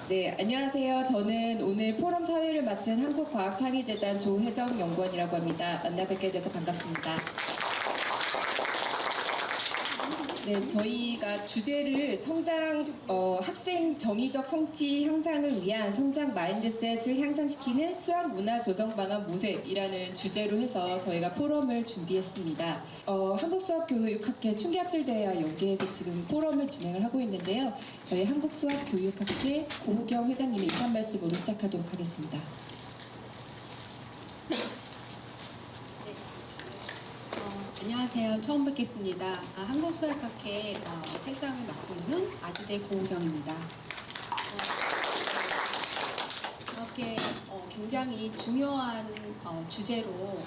네, 안녕하세요. 저는 오늘 포럼 사회를 맡은 한국과학창의재단 조혜정 연구원이라고 합니다. 만나 뵙게 돼서 반갑습니다. 네, 저희가 주제를 학생 정의적 성취 향상을 위한 성장 마인드셋을 향상시키는 수학 문화 조성 방안 모색이라는 주제로 해서 저희가 포럼을 준비했습니다. 한국수학교육학회 충기학술대회와 연계해서 지금 포럼을 진행을 하고 있는데요. 저희 한국수학교육학회 고우경 회장님의 인사 말씀으로 시작하도록 하겠습니다. 안녕하세요. 처음 뵙겠습니다. 한국수학학회 회장을 맡고 있는 아주대 고우경입니다. 이렇게 굉장히 중요한 주제로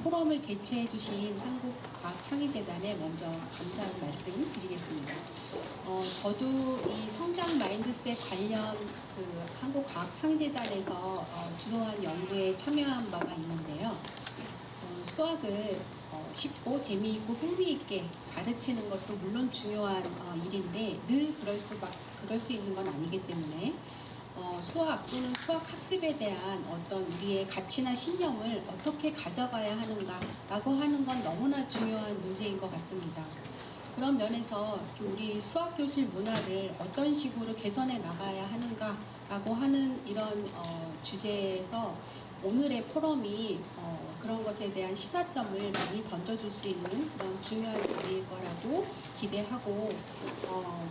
포럼을 개최해 주신 한국과학창의재단에 먼저 감사의 말씀 드리겠습니다. 저도 이 성장 마인드셋 관련 한국과학창의재단에서 주도한 연구에 참여한 바가 있는데요. 수학을 쉽고 재미있고 흥미있게 가르치는 것도 물론 중요한 일인데 늘 그럴 수 있는 건 아니기 때문에 수학 또는 수학 학습에 대한 어떤 우리의 가치나 신념을 어떻게 가져가야 하는가라고 하는 건 너무나 중요한 문제인 것 같습니다. 그런 면에서 우리 수학교실 문화를 어떤 식으로 개선해 나가야 하는가라고 하는 이런 주제에서 오늘의 포럼이 그런 것에 대한 시사점을 많이 던져줄 수 있는 그런 중요한 자리일 거라고 기대하고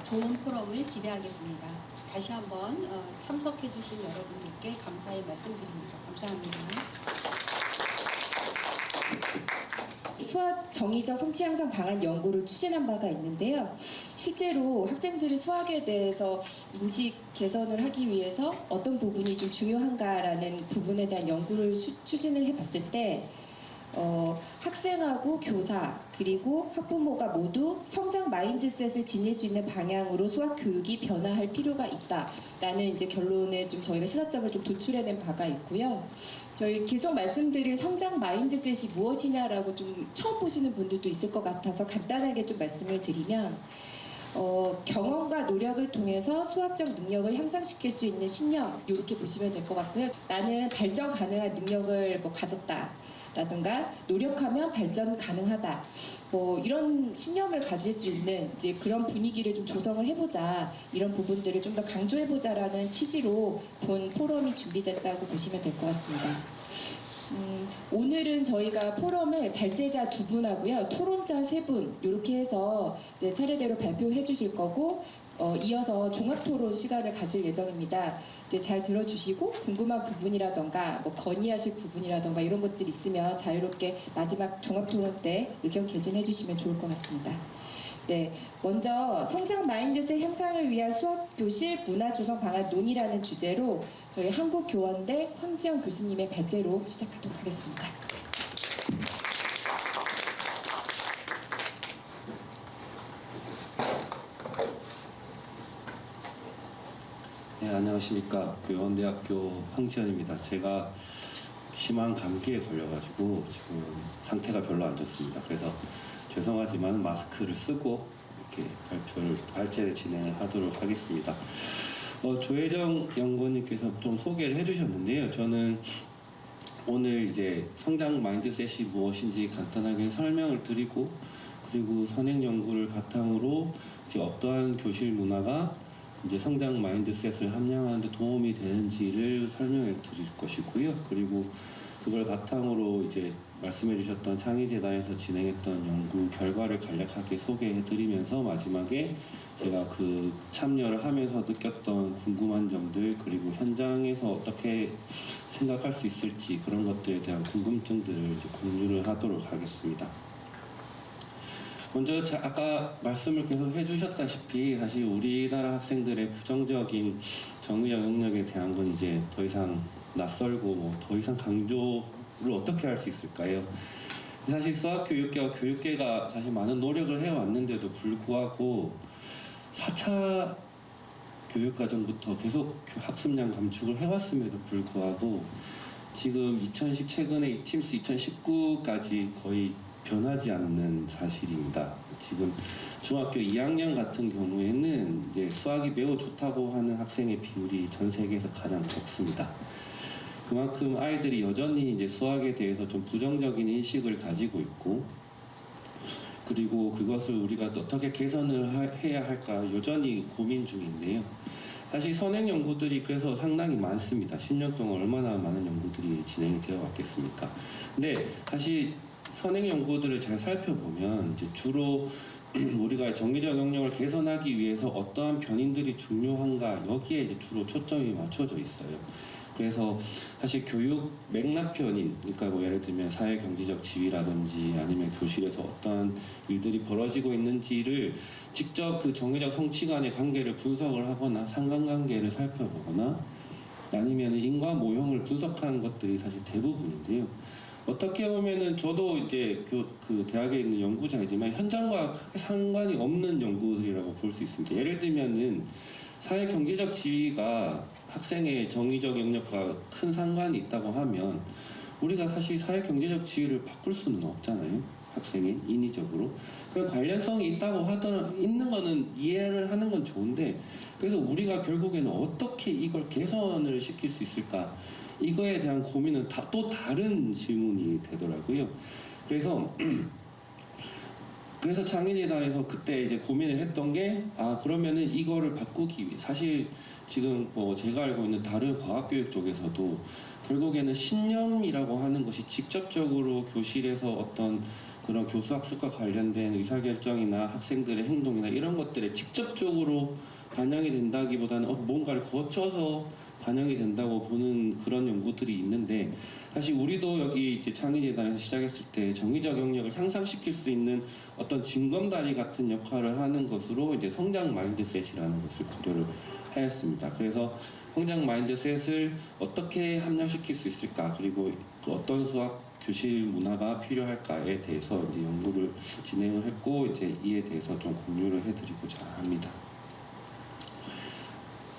좋은 포럼을 기대하겠습니다. 다시 한번 참석해 주신 여러분들께 감사의 말씀드립니다. 감사합니다. 수학 정의적 성취 향상 방안 연구를 추진한 바가 있는데요. 실제로 학생들이 수학에 대해서 인식 개선을 하기 위해서 어떤 부분이 좀 중요한가라는 부분에 대한 연구를 추진을 해봤을 때 학생하고 교사 그리고 학부모가 모두 성장 마인드셋을 지닐 수 있는 방향으로 수학 교육이 변화할 필요가 있다라는 이제 결론에 좀 저희가 시사점을 좀 도출해낸 바가 있고요. 저희 계속 말씀드릴 성장 마인드셋이 무엇이냐라고 좀 처음 보시는 분들도 있을 것 같아서 간단하게 좀 말씀을 드리면 경험과 노력을 통해서 수학적 능력을 향상시킬 수 있는 신념 이렇게 보시면 될 것 같고요. 나는 발전 가능한 능력을 가졌다. 라든가 노력하면 발전 가능하다. 이런 신념을 가질 수 있는 이제 그런 분위기를 좀 조성을 해보자. 이런 부분들을 좀 더 강조해보자라는 취지로 본 포럼이 준비됐다고 보시면 될 것 같습니다. 오늘은 저희가 포럼을 발제자 2분하고요. 토론자 3분 이렇게 해서 이제 차례대로 발표해 주실 거고 이어서 종합토론 시간을 가질 예정입니다. 이제 잘 들어주시고 궁금한 부분이라던가 건의하실 부분이라던가 이런 것들 있으면 자유롭게 마지막 종합토론 때 의견 개진해 주시면 좋을 것 같습니다. 네, 먼저 성장 마인드셋 향상을 위한 수학교실 문화조성 방안 논의라는 주제로 저희 한국교원대 황지영 교수님의 발제로 시작하도록 하겠습니다. 네, 안녕하십니까. 교원대학교 황지현입니다. 제가 심한 감기에 걸려가지고 지금 상태가 별로 안 좋습니다. 그래서 죄송하지만 마스크를 쓰고 이렇게 발제를 진행을 하도록 하겠습니다. 조혜정 연구원님께서 좀 소개를 해주셨는데요. 저는 오늘 이제 성장 마인드셋이 무엇인지 간단하게 설명을 드리고 그리고 선행 연구를 바탕으로 이제 어떠한 교실 문화가 이제 성장 마인드셋을 함양하는 데 도움이 되는지를 설명해 드릴 것이고요. 그리고 그걸 바탕으로 이제 말씀해 주셨던 창의재단에서 진행했던 연구 결과를 간략하게 소개해 드리면서 마지막에 제가 참여를 하면서 느꼈던 궁금한 점들 그리고 현장에서 어떻게 생각할 수 있을지 그런 것들에 대한 궁금증들을 이제 공유를 하도록 하겠습니다. 먼저 아까 말씀을 계속 해주셨다시피 사실 우리나라 학생들의 부정적인 정의적 영역에 대한 건 이제 더 이상 낯설고 더 이상 강조를 어떻게 할 수 있을까요? 사실 수학교육계와 교육계가 사실 많은 노력을 해왔는데도 불구하고 4차 교육과정부터 계속 학습량 감축을 해왔음에도 불구하고 지금 최근에 TIMSS 2019까지 거의 변하지 않는 사실입니다. 지금 중학교 2학년 같은 경우에는 이제 수학이 매우 좋다고 하는 학생의 비율이 전 세계에서 가장 적습니다. 그만큼 아이들이 여전히 이제 수학에 대해서 좀 부정적인 인식을 가지고 있고, 그리고 그것을 우리가 어떻게 개선을 해야 할까 여전히 고민 중인데요. 사실 선행 연구들이 그래서 상당히 많습니다. 10년 동안 얼마나 많은 연구들이 진행이 되어 왔겠습니까? 근데 사실 선행 연구들을 잘 살펴보면 이제 주로 우리가 정기적 영역을 개선하기 위해서 어떠한 변인들이 중요한가 여기에 이제 주로 초점이 맞춰져 있어요. 그래서 사실 교육 맥락 변인, 그러니까 뭐 예를 들면 사회 경제적 지위라든지 아니면 교실에서 어떠한 일들이 벌어지고 있는지를 직접 그 정기적 성취 간의 관계를 분석을 하거나 상관관계를 살펴보거나 아니면 인과 모형을 분석하는 것들이 사실 대부분인데요. 어떻게 보면은 저도 이제 그 대학에 있는 연구자이지만 현장과 크게 상관이 없는 연구들이라고 볼 수 있습니다. 예를 들면은 사회 경제적 지위가 학생의 정의적 영역과 큰 상관이 있다고 하면 우리가 사실 사회 경제적 지위를 바꿀 수는 없잖아요. 학생의 인위적으로. 그 관련성이 있다고 있는 거는 이해를 하는 건 좋은데, 그래서 우리가 결국에는 어떻게 이걸 개선을 시킬 수 있을까? 이거에 대한 고민은 또 다른 질문이 되더라고요. 그래서 창의재단에서 그때 이제 고민을 했던 게, 그러면은 이거를 바꾸기 위해, 사실 지금 뭐 제가 알고 있는 다른 과학교육 쪽에서도 결국에는 신념이라고 하는 것이 직접적으로 교실에서 어떤 그런 교수학습과 관련된 의사결정이나 학생들의 행동이나 이런 것들에 직접적으로 반영이 된다기보다는 뭔가를 거쳐서 반영이 된다고 보는 그런 연구들이 있는데, 사실 우리도 여기 이제 창의재단에서 시작했을 때 정의적 영역을 향상시킬 수 있는 어떤 징검다리 같은 역할을 하는 것으로 이제 성장 마인드셋이라는 것을 고려를 하였습니다. 그래서 성장 마인드셋을 어떻게 합력시킬 수 있을까, 그리고 그 어떤 수학 교실 문화가 필요할까에 대해서 이제 연구를 진행을 했고, 이제 이에 대해서 좀 공유를 해드리고자 합니다.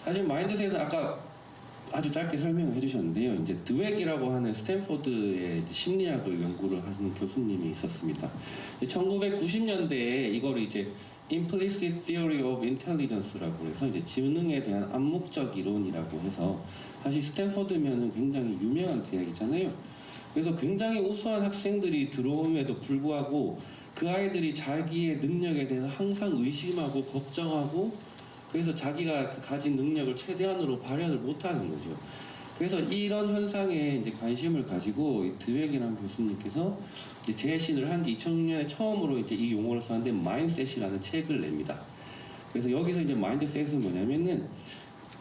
사실 마인드셋은 아까 아주 짧게 설명을 해주셨는데요. 이제 드웩이라고 하는 스탠포드의 심리학을 연구를 하시는 교수님이 있었습니다. 1990년대에 이거를 이제 Implicit Theory of Intelligence라고 해서 이제 지능에 대한 암묵적 이론이라고 해서, 사실 스탠포드면은 굉장히 유명한 대학이잖아요. 그래서 굉장히 우수한 학생들이 들어옴에도 불구하고 그 아이들이 자기의 능력에 대해서 항상 의심하고 걱정하고, 그래서 자기가 가진 능력을 최대한으로 발현을 못하는 거죠. 그래서 이런 현상에 이제 관심을 가지고 드웩이라는 교수님께서 이제 재해신을 한 게 2006년에 처음으로 이제 이 용어를 썼는데 마인드셋이라는 책을 냅니다. 그래서 여기서 이제 마인드셋은 뭐냐면은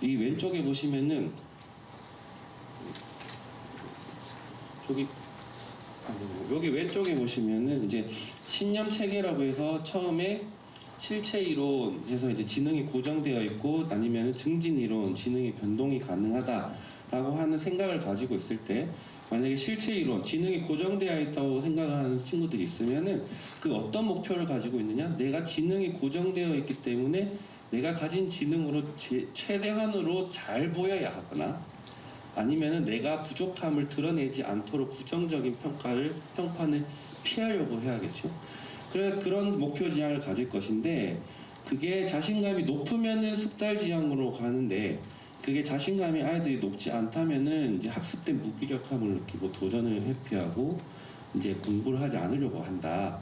이 왼쪽에 보시면은 여기 왼쪽에 보시면은 이제 신념 체계라고 해서 처음에 실체 이론에서 이제 지능이 고정되어 있고, 아니면 증진 이론, 지능의 변동이 가능하다라고 하는 생각을 가지고 있을 때, 만약에 실체 이론, 지능이 고정되어 있다고 생각하는 친구들이 있으면은 그 어떤 목표를 가지고 있느냐? 내가 지능이 고정되어 있기 때문에 내가 가진 지능으로 최대한으로 잘 보여야 하거나, 아니면은 내가 부족함을 드러내지 않도록 부정적인 평판을 피하려고 해야겠죠. 그런 목표 지향을 가질 것인데, 그게 자신감이 높으면은 숙달 지향으로 가는데, 그게 자신감이 아이들이 높지 않다면은 이제 학습된 무기력함을 느끼고 도전을 회피하고 이제 공부를 하지 않으려고 한다.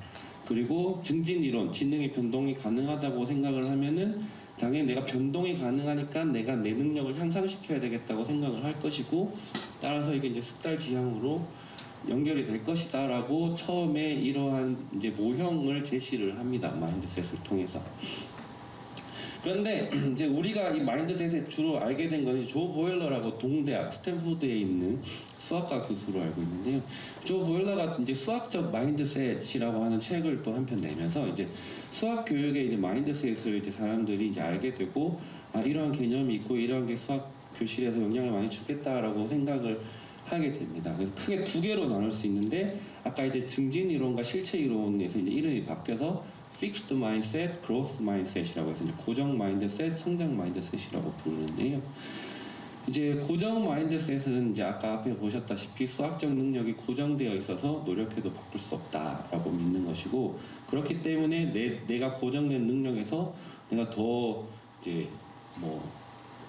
그리고 증진 이론, 지능의 변동이 가능하다고 생각을 하면은 당연히 내가 변동이 가능하니까 내가 내 능력을 향상시켜야 되겠다고 생각을 할 것이고, 따라서 이게 이제 숙달 지향으로 연결이 될 것이다라고 처음에 이러한 이제 모형을 제시를 합니다. 마인드셋을 통해서. 그런데 이제 우리가 이 마인드셋에 주로 알게 된 것이 조 보일러라고 동대학 스탠포드에 있는 수학과 교수로 알고 있는데요. 조 보일러가 이제 수학적 마인드셋이라고 하는 책을 또 한편 내면서 이제 수학 교육의 이제 마인드셋을 이제 사람들이 이제 알게 되고, 이러한 개념이 있고 이러한 게 수학 교실에서 영향을 많이 주겠다라고 생각을 하게 됩니다. 그래서 크게 두 개로 나눌 수 있는데, 아까 이제 증진 이론과 실체 이론에서 이제 이름이 바뀌어서 Fixed Mindset, Growth Mindset이라고 해서 이제 고정 마인드셋, 성장 마인드셋이라고 부르는데요. 이제 고정 마인드셋은 이제 아까 앞에 보셨다시피 수학적 능력이 고정되어 있어서 노력해도 바꿀 수 없다라고 믿는 것이고, 그렇기 때문에 내가 고정된 능력에서 내가 더 이제 뭐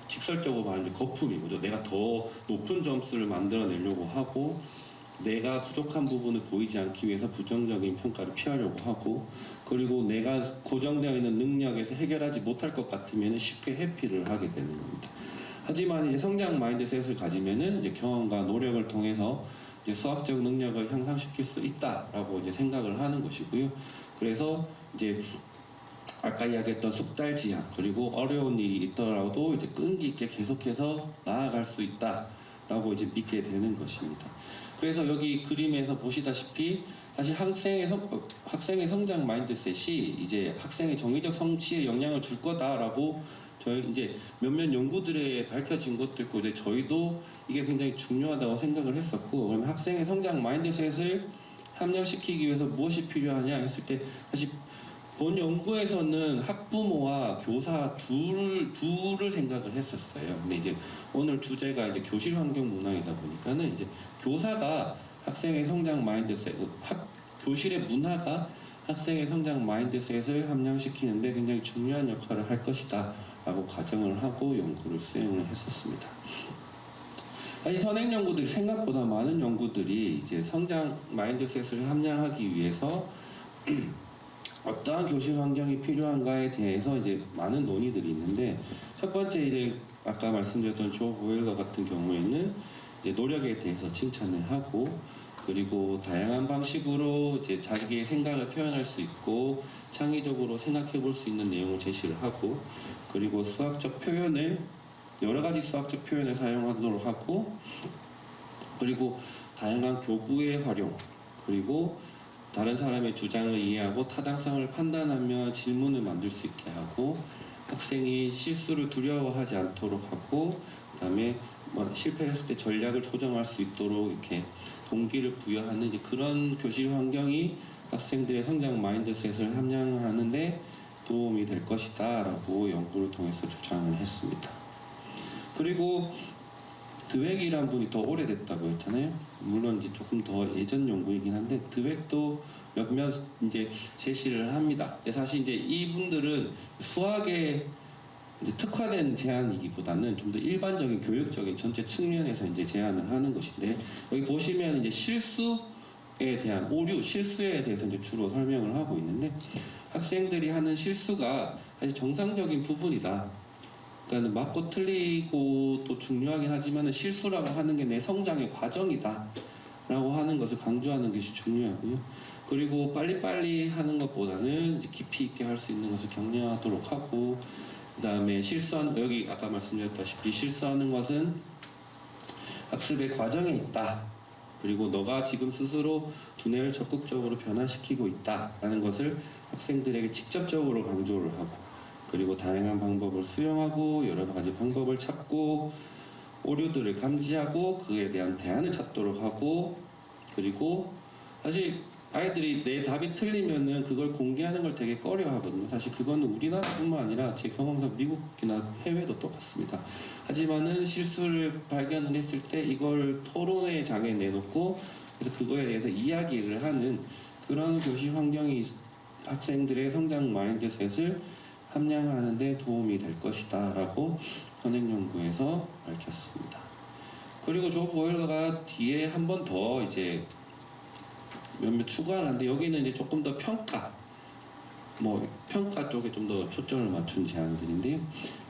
직설적으로 말하면 거품이죠. 내가 더 높은 점수를 만들어내려고 하고, 내가 부족한 부분을 보이지 않기 위해서 부정적인 평가를 피하려고 하고, 그리고 내가 고정되어 있는 능력에서 해결하지 못할 것 같으면 쉽게 회피를 하게 되는 겁니다. 하지만 이제 성장 마인드셋을 가지면은 이제 경험과 노력을 통해서 이제 수학적 능력을 향상시킬 수 있다라고 이제 생각을 하는 것이고요. 그래서 이제 아까 이야기했던 숙달지향, 그리고 어려운 일이 있더라도 이제 끈기 있게 계속해서 나아갈 수 있다라고 이제 믿게 되는 것입니다. 그래서 여기 그림에서 보시다시피 사실 학생의 성장 마인드셋이 이제 학생의 정의적 성취에 영향을 줄 거다라고 저희 이제 몇몇 연구들에 밝혀진 것도 있고, 이제 저희도 이게 굉장히 중요하다고 생각을 했었고, 그러면 학생의 성장 마인드셋을 함양시키기 위해서 무엇이 필요하냐 했을 때, 사실 본 연구에서는 학부모와 교사 둘을 생각을 했었어요. 근데 이제 오늘 주제가 이제 교실 환경 문화이다 보니까는 이제 교사가 학생의 성장 마인드셋, 교실의 문화가 학생의 성장 마인드셋을 함양시키는데 굉장히 중요한 역할을 할 것이다 라고 가정을 하고 연구를 수행을 했었습니다. 사실 선행 연구들이 생각보다 많은 연구들이 이제 성장 마인드셋을 함양하기 위해서 어떠한 교실 환경이 필요한가에 대해서 이제 많은 논의들이 있는데, 첫 번째 이제 아까 말씀드렸던 조 보일러 같은 경우에는 이제 노력에 대해서 칭찬을 하고, 그리고 다양한 방식으로 이제 자기의 생각을 표현할 수 있고 창의적으로 생각해 볼 수 있는 내용을 제시를 하고, 그리고 수학적 표현을 여러 가지 수학적 표현을 사용하도록 하고, 그리고 다양한 교구의 활용, 그리고 다른 사람의 주장을 이해하고 타당성을 판단하며 질문을 만들 수 있게 하고, 학생이 실수를 두려워하지 않도록 하고, 그다음에 뭐 실패했을 때 전략을 조정할 수 있도록 이렇게 동기를 부여하는 이제 그런 교실 환경이 학생들의 성장 마인드셋을 함양하는데 도움이 될 것이다라고 연구를 통해서 주장을 했습니다. 그리고 드웩이란 분이 더 오래됐다고 했잖아요. 물론 이제 조금 더 예전 연구이긴 한데 드웩도 몇몇 이제 제시를 합니다. 근데 사실 이제 이분들은 수학에 이제 특화된 제안이기보다는 좀 더 일반적인 교육적인 전체 측면에서 이제 제안을 하는 것인데, 여기 보시면 이제 실수에 대한 오류, 실수에 대해서 이제 주로 설명을 하고 있는데, 학생들이 하는 실수가 사실 정상적인 부분이다. 그러니까 맞고 틀리고 또 중요하긴 하지만 실수라고 하는 게 내 성장의 과정이다 라고 하는 것을 강조하는 것이 중요하고요. 그리고 빨리빨리 하는 것보다는 이제 깊이 있게 할 수 있는 것을 격려하도록 하고, 그 다음에 여기 아까 말씀드렸다시피 실수하는 것은 학습의 과정에 있다. 그리고 너가 지금 스스로 두뇌를 적극적으로 변화시키고 있다라는 것을 학생들에게 직접적으로 강조를 하고, 그리고 다양한 방법을 수용하고 여러 가지 방법을 찾고 오류들을 감지하고 그에 대한 대안을 찾도록 하고, 그리고 사실 아이들이 내 답이 틀리면은 그걸 공개하는 걸 되게 꺼려하거든요. 사실 그거는 우리나라뿐만 아니라 제 경험상 미국이나 해외도 똑같습니다. 하지만은 실수를 발견을 했을 때 이걸 토론의 장에 내놓고 그래서 그거에 대해서 이야기를 하는 그런 교실 환경이 학생들의 성장 마인드셋을 함양하는 데 도움이 될 것이다 라고 선행 연구에서 밝혔습니다. 그리고 조 보일러가 뒤에 한 번 더 이제 몇몇 추가하는데, 여기는 이제 조금 더 평가 쪽에 좀 더 초점을 맞춘 제안들인데,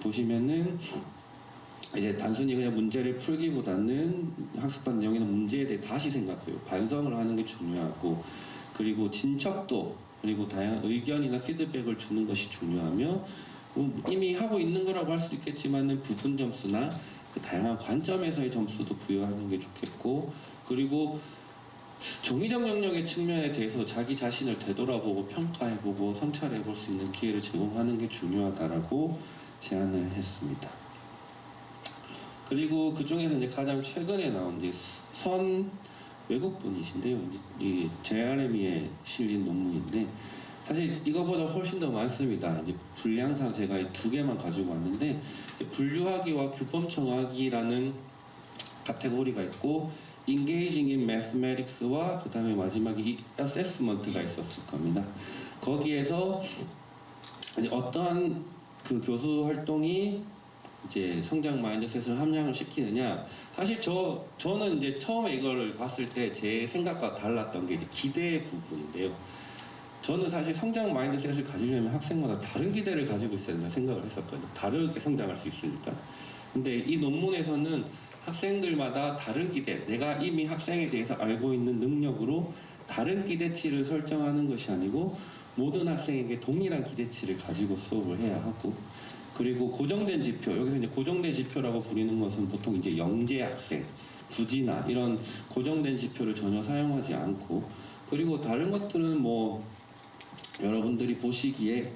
보시면은 이제 단순히 그냥 문제를 풀기보다는 학습하는 영역의 문제에 대해 다시 생각해요. 반성을 하는 게 중요하고, 그리고 진척도, 그리고 다양한 의견이나 피드백을 주는 것이 중요하며, 이미 하고 있는 거라고 할 수도 있겠지만은 부분 점수나 다양한 관점에서의 점수도 부여하는 게 좋겠고, 그리고 정의적 영역의 측면에 대해서 자기 자신을 되돌아보고 평가해보고 성찰해볼 수 있는 기회를 제공하는 게 중요하다라고 제안을 했습니다. 그리고 그 중에서 이제 가장 최근에 나온 이제 외국 분이신데요. 이 JRME에 실린 논문인데, 사실 이거보다 훨씬 더 많습니다. 이제 분량상 제가 이 두 개만 가지고 왔는데 이제 분류하기와 규범 정하기라는 카테고리가 있고 engaging in mathematics와 그 다음에 마지막에 이 assessment가 있었을 겁니다. 거기에서 이제 어떠한 그 교수 활동이 이제 성장 마인드셋을 함양을 시키느냐. 사실 저는 이제 처음에 이걸 봤을 때 제 생각과 달랐던 게 이제 기대 부분인데요. 저는 사실 성장 마인드셋을 가지려면 학생마다 다른 기대를 가지고 있어야 된다 생각을 했었거든요. 다르게 성장할 수 있으니까. 근데 이 논문에서는 학생들마다 다른 기대, 내가 이미 학생에 대해서 알고 있는 능력으로 다른 기대치를 설정하는 것이 아니고 모든 학생에게 동일한 기대치를 가지고 수업을 해야 하고, 그리고 고정된 지표, 여기서 이제 고정된 지표라고 부르는 것은 보통 이제 영재 학생, 부진아 이런 고정된 지표를 전혀 사용하지 않고, 그리고 다른 것들은 뭐 여러분들이 보시기에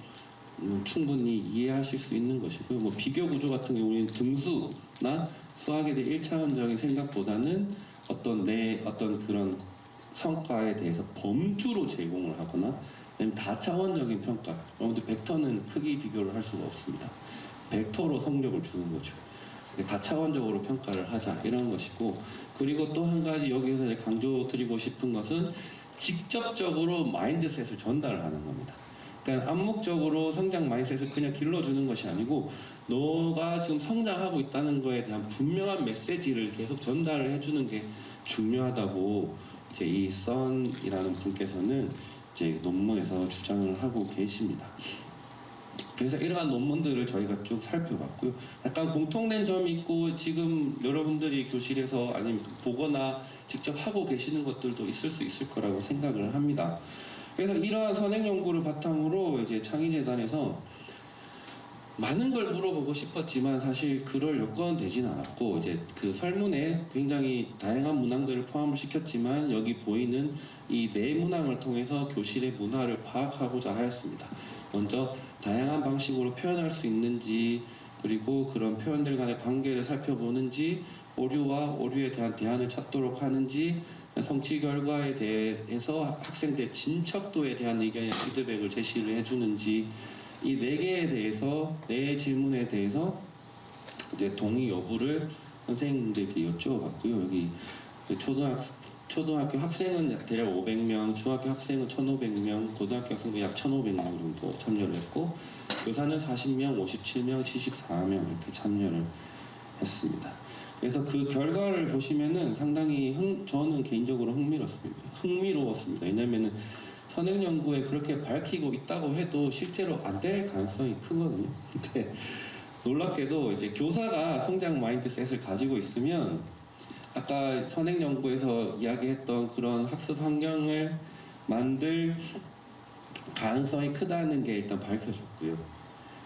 충분히 이해하실 수 있는 것이고요. 뭐 비교 구조 같은 경우에는 등수나 수학에 대해 1차원적인 생각보다는 어떤 그런 성과에 대해서 범주로 제공을 하거나 아니면 다차원적인 평가. 여러분들 벡터는 크기 비교를 할 수가 없습니다. 벡터로 성적을 주는 거죠. 다차원적으로 평가를 하자 이런 것이고, 그리고 또 한 가지 여기서 이제 강조드리고 싶은 것은 직접적으로 마인드셋을 전달하는 겁니다. 그러니까 암묵적으로 성장 마인드셋을 그냥 길러주는 것이 아니고 너가 지금 성장하고 있다는 거에 대한 분명한 메시지를 계속 전달을 해주는 게 중요하다고 이제 이 선이라는 분께서는 이제 논문에서 주장을 하고 계십니다. 그래서 이러한 논문들을 저희가 쭉 살펴봤고요. 약간 공통된 점이 있고 지금 여러분들이 교실에서 아니면 보거나 직접 하고 계시는 것들도 있을 수 있을 거라고 생각을 합니다. 그래서 이러한 선행 연구를 바탕으로 이제 창의재단에서 많은 걸 물어보고 싶었지만 사실 그럴 여건은 되진 않았고, 이제 그 설문에 굉장히 다양한 문항들을 포함을 시켰지만 여기 보이는 이 네 문항을 통해서 교실의 문화를 파악하고자 하였습니다. 먼저 다양한 방식으로 표현할 수 있는지, 그리고 그런 표현들 간의 관계를 살펴보는지, 오류와 오류에 대한 대안을 찾도록 하는지, 성취 결과에 대해서 학생들의 진척도에 대한 의견의 피드백을 제시를 해주는지, 이 네 개에 대해서, 네 질문에 대해서 이제 동의 여부를 선생님들께 여쭈어봤고요. 여기 초등학교 학생은 대략 500명, 중학교 학생은 1,500명, 고등학교 학생은 약 1,500명 정도 참여를 했고, 교사는 40명, 57명, 74명 이렇게 참여를 했습니다. 그래서 그 결과를 보시면은 상당히 저는 개인적으로 흥미로웠습니다. 왜냐면은 선행 연구에 그렇게 밝히고 있다고 해도 실제로 안 될 가능성이 크거든요. 근데 놀랍게도 이제 교사가 성장 마인드셋을 가지고 있으면 아까 선행 연구에서 이야기했던 그런 학습 환경을 만들 가능성이 크다는 게 일단 밝혀졌고요.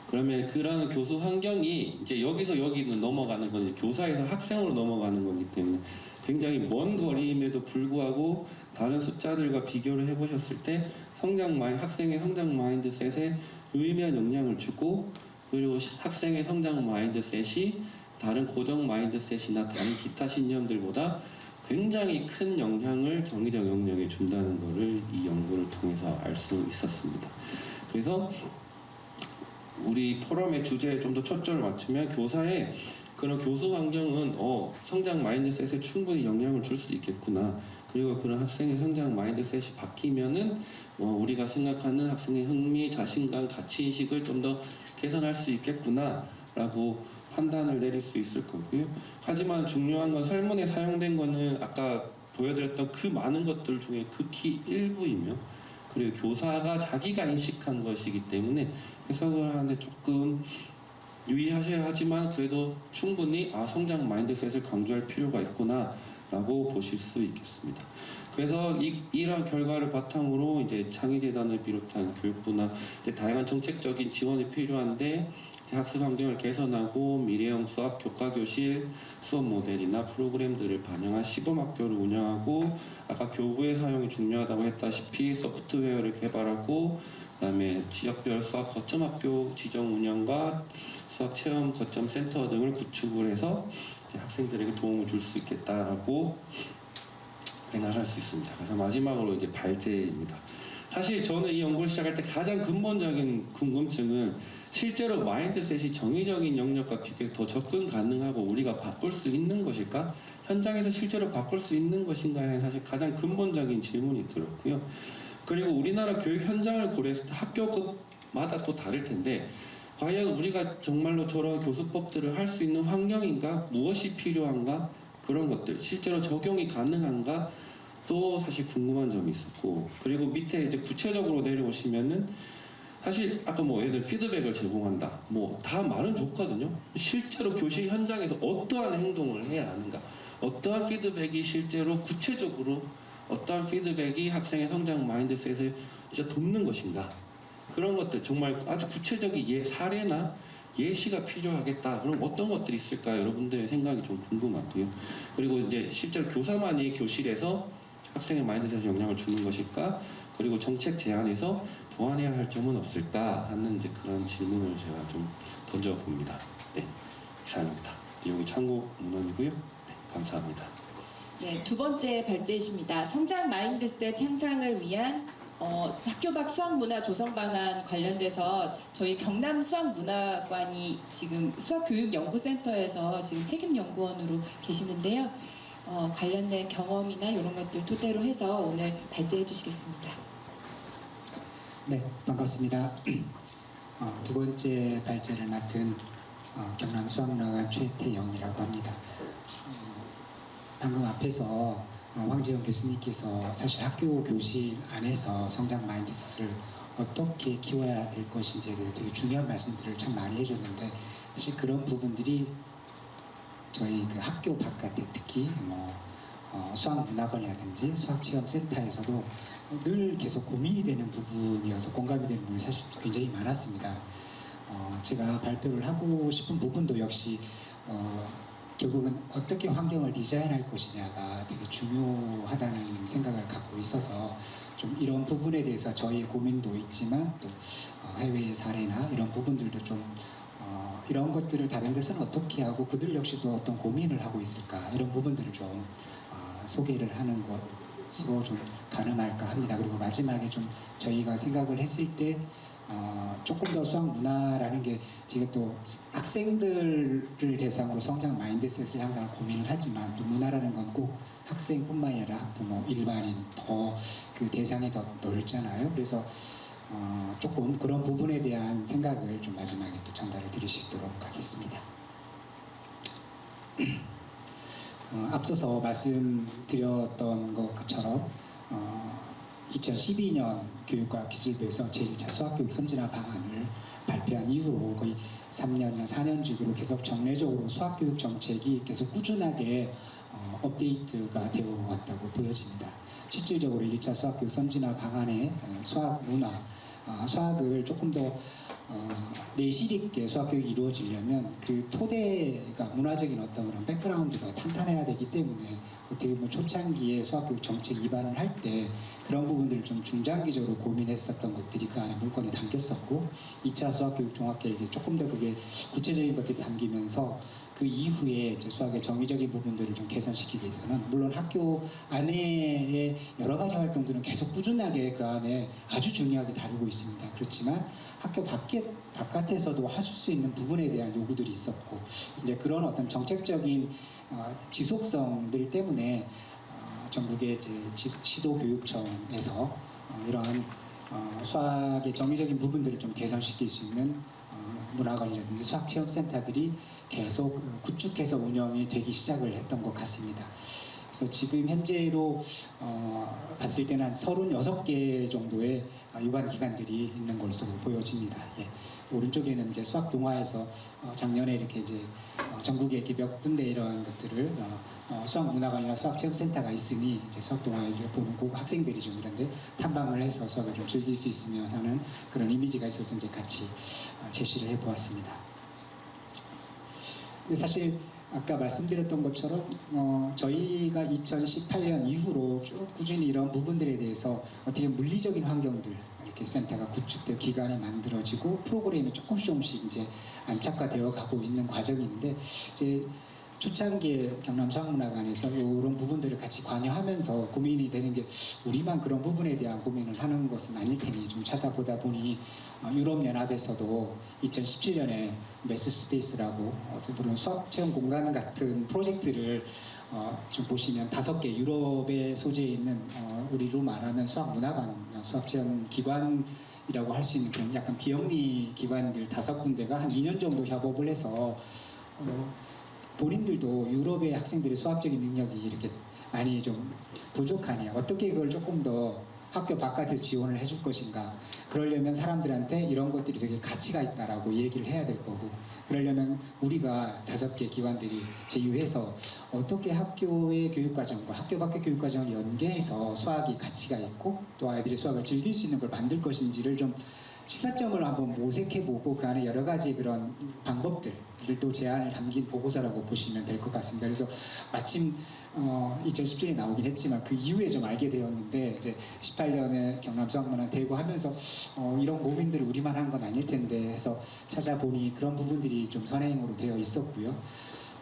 그러면 그런 교수 환경이 이제 여기서 여기는 넘어가는 건 이제 교사에서 학생으로 넘어가는 거기 때문에 굉장히 먼 거리임에도 불구하고 다른 숫자들과 비교를 해보셨을 때 학생의 성장 마인드셋에 유의미한 영향을 주고, 그리고 학생의 성장 마인드셋이 다른 고정 마인드셋이나 다른 기타 신념들보다 굉장히 큰 영향을 정의적 영역에 준다는 것을 이 연구를 통해서 알 수 있었습니다. 그래서 우리 포럼의 주제에 좀 더 초점을 맞추면 교사의 그런 교수 환경은 성장 마인드셋에 충분히 영향을 줄 수 있겠구나. 그리고 그런 학생의 성장 마인드셋이 바뀌면은 우리가 생각하는 학생의 흥미, 자신감, 가치인식을 좀 더 개선할 수 있겠구나라고 판단을 내릴 수 있을 거고요. 하지만 중요한 건 설문에 사용된 거는 아까 보여드렸던 그 많은 것들 중에 극히 일부이며, 그리고 교사가 자기가 인식한 것이기 때문에 해석을 하는데 조금 유의하셔야 하지만 그래도 충분히 성장 마인드셋을 강조할 필요가 있구나 라고 보실 수 있겠습니다. 그래서 이런 결과를 바탕으로 이제 창의재단을 비롯한 교육부나 이제 다양한 정책적인 지원이 필요한데, 학습 환경을 개선하고 미래형 수학 교과교실, 수업 모델이나 프로그램들을 반영한 시범학교를 운영하고, 아까 교구의 사용이 중요하다고 했다시피 소프트웨어를 개발하고, 그다음에 지역별 수학 거점학교 지정 운영과 수학 체험 거점 센터 등을 구축을 해서 학생들에게 도움을 줄 수 있겠다라고 생각할 수 있습니다. 그래서 마지막으로 이제 발제입니다. 사실 저는 이 연구를 시작할 때 가장 근본적인 궁금증은 실제로 마인드셋이 정의적인 영역과 비교해 더 접근 가능하고 우리가 바꿀 수 있는 것일까? 현장에서 실제로 바꿀 수 있는 것인가에 사실 가장 근본적인 질문이 들었고요. 그리고 우리나라 교육 현장을 고려했을 때 학교마다 또 다를 텐데 과연 우리가 정말로 저런 교수법들을 할 수 있는 환경인가? 무엇이 필요한가? 그런 것들 실제로 적용이 가능한가? 또 사실 궁금한 점이 있었고 그리고 밑에 이제 구체적으로 내려오시면은 사실 아까 뭐 예를 들어 피드백을 제공한다 뭐 다 말은 좋거든요. 실제로 교실 현장에서 어떠한 행동을 해야 하는가 어떠한 피드백이 실제로 구체적으로 어떠한 피드백이 학생의 성장 마인드셋을 진짜 돕는 것인가 그런 것들 정말 아주 구체적인 사례나 예시가 필요하겠다. 그럼 어떤 것들이 있을까? 여러분들의 생각이 좀 궁금하고요. 그리고 이제 실제로 교사만이 교실에서 학생의 마인드셋에 영향을 주는 것일까? 그리고 정책 제안에서 보완해야 할 점은 없을까? 하는 이제 그런 질문을 제가 좀 던져봅니다. 네, 이상입니다. 내용이 참고 문헌이고요. 네, 감사합니다. 네, 두 번째 발제이십니다. 성장 마인드셋 향상을 위한 학교 밖 수학문화 조성 방안 관련돼서 저희 경남 수학문화관이 지금 수학교육연구센터에서 지금 책임연구원으로 계시는데요. 관련된 경험이나 이런 것들 토대로 해서 오늘 발제해 주시겠습니다. 네, 반갑습니다. 두 번째 발제를 맡은 경남 수학문화관 최태영이라고 합니다. 방금 앞에서 황재영 교수님께서 사실 학교 교실 안에서 성장 마인드셋을 어떻게 키워야 될 것인지에 대해서 되게 중요한 말씀들을 참 많이 해줬는데 사실 그런 부분들이 저희 그 학교 바깥에 특히 수학문화관이라든지 수학체험센터에서도 늘 계속 고민이 되는 부분이어서 공감이 되는 부분이 사실 굉장히 많았습니다. 제가 발표를 하고 싶은 부분도 역시 결국은 어떻게 환경을 디자인할 것이냐가 되게 중요하다는 생각을 갖고 있어서 좀 이런 부분에 대해서 저희의 고민도 있지만 또 해외의 사례나 이런 부분들도 좀 이런 것들을 다른 데서는 어떻게 하고 그들 역시도 어떤 고민을 하고 있을까 이런 부분들을 좀 소개를 하는 것으로 좀 가능할까 합니다. 그리고 마지막에 좀 저희가 생각을 했을 때 조금 더 수학 문화라는 게 지금 또 학생들을 대상으로 성장 마인드셋을 항상 고민을 하지만 또 문화라는 건 꼭 학생뿐만 아니라 학부모, 일반인 더 그 대상이 더 넓잖아요. 그래서 조금 그런 부분에 대한 생각을 좀 마지막에 또 전달을 드릴 수 있도록 하겠습니다. 앞서서 말씀드렸던 것처럼 2012년 교육과학기술부에서 제1차 수학교육 선진화 방안을 발표한 이후로 거의 3년이나 4년 주기로 계속 정례적으로 수학교육 정책이 계속 꾸준하게 업데이트가 되어 왔다고 보여집니다. 실질적으로 1차 수학교육 선진화 방안의 수학 문화, 수학을 조금 더 내실 있게 수학교육이 이루어지려면 그 토대가 문화적인 어떤 그런 백그라운드가 탄탄해야 되기 때문에 어떻게 보면 초창기에 수학교육 정책 입안을 할 때 그런 부분들을 좀 중장기적으로 고민했었던 것들이 그 안에 문건에 담겼었고 2차 수학교육 종합계획에 조금 더 그게 구체적인 것들이 담기면서 그 이후에 이제 수학의 정의적인 부분들을 좀 개선시키기 위해서는 물론 학교 안에의 여러 가지 활동들은 계속 꾸준하게 그 안에 아주 중요하게 다루고 있습니다. 그렇지만 학교 바깥에서도 하실 수 있는 부분에 대한 요구들이 있었고 이제 그런 어떤 정책적인 지속성들 때문에 전국의 이제 시도교육청에서 이러한 수학의 정의적인 부분들을 좀 개선시킬 수 있는 문화관이라든지 수학체험센터들이 계속 구축해서 운영이 되기 시작을 했던 것 같습니다. 그래서 지금 현재로 봤을 때는 한 36개 정도의 유관 기관들이 있는 것으로 보여집니다. 예. 오른쪽에는 이제 수학 동아에서 작년에 이렇게 이제 전국에 이렇게 몇 군데 이런 것들을 수학 문화관이나 수학 체험센터가 있으니 이제 수학 동아를 보는 그 학생들이 좀 이런데 탐방을 해서 수학을 좀 즐길 수 있으면 하는 그런 이미지가 있어서 이제 같이 제시를 해보았습니다. 근데 사실 아까 말씀드렸던 것처럼 저희가 2018년 이후로 쭉 꾸준히 이런 부분들에 대해서 어떻게 물리적인 환경들 이렇게 센터가 구축되어 기관이 만들어지고 프로그램이 조금씩 이제 안착화되어 가고 있는 과정인데 이제 초창기에 경남수학문화관에서 이런 부분들을 같이 관여하면서 고민이 되는 게 우리만 그런 부분에 대한 고민을 하는 것은 아닐 테니 좀 찾아보다 보니 유럽연합에서도 2017년에 메스 스페이스라고 어떤 그런 수학체험 공간 같은 프로젝트를 좀 보시면 5개 유럽에 소재에 있는 우리로 말하면 수학문화관, 수학체험 기관이라고 할 수 있는 그런 약간 비영리 기관들 5군데가 한 2년 정도 협업을 해서 본인들도 유럽의 학생들의 수학적인 능력이 이렇게 많이 좀 부족하니 어떻게 그걸 조금 더 학교 바깥에서 지원을 해줄 것인가. 그러려면 사람들한테 이런 것들이 되게 가치가 있다라고 얘기를 해야 될 거고, 그러려면 우리가 5개 기관들이 제휴해서 어떻게 학교의 교육과정과 학교 밖의 교육과정을 연계해서 수학이 가치가 있고 또 아이들이 수학을 즐길 수 있는 걸 만들 것인지를 좀 시사점을 한번 모색해보고 그 안에 여러 가지 그런 방법들을 또 제안을 담긴 보고서라고 보시면 될 것 같습니다. 그래서 마침 2017년에 나오긴 했지만 그 이후에 좀 알게 되었는데 이제 18년에 경남수학문화 대고 하면서 이런 고민들을 우리만 한 건 아닐 텐데 해서 찾아보니 그런 부분들이 좀 선행으로 되어 있었고요.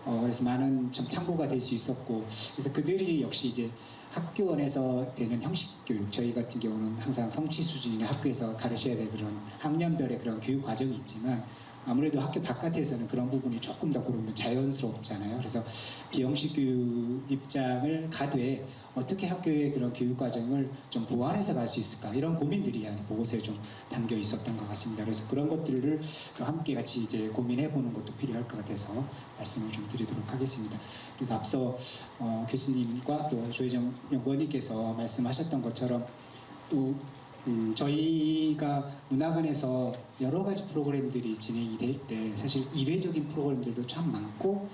그래서 많은 좀 참고가 될 수 있었고, 그래서 그들이 역시 이제 학교 안에서 되는 형식 교육, 저희 같은 경우는 항상 성취 수준이나 학교에서 가르쳐야 될 그런 학년별의 그런 교육 과정이 있지만 아무래도 학교 바깥에서는 그런 부분이 조금 더 그러면 자연스럽잖아요. 그래서 비형식 교육 입장을 가되 어떻게 학교의 그런 교육 과정을 좀 보완해서 갈 수 있을까, 이런 고민들이 안에 보고서에 좀 담겨 있었던 것 같습니다. 그래서 그런 것들을 또 함께 같이 이제 고민해 보는 것도 필요할 것 같아서 말씀을 좀 드리도록 하겠습니다. 그래서 앞서 교수님과 또 조혜정 연구원님께서 말씀하셨던 것처럼 또 저희가 문화관에서 여러 가지 프로그램들이 진행이 될 때 사실 이례적인 프로그램들도 참 많고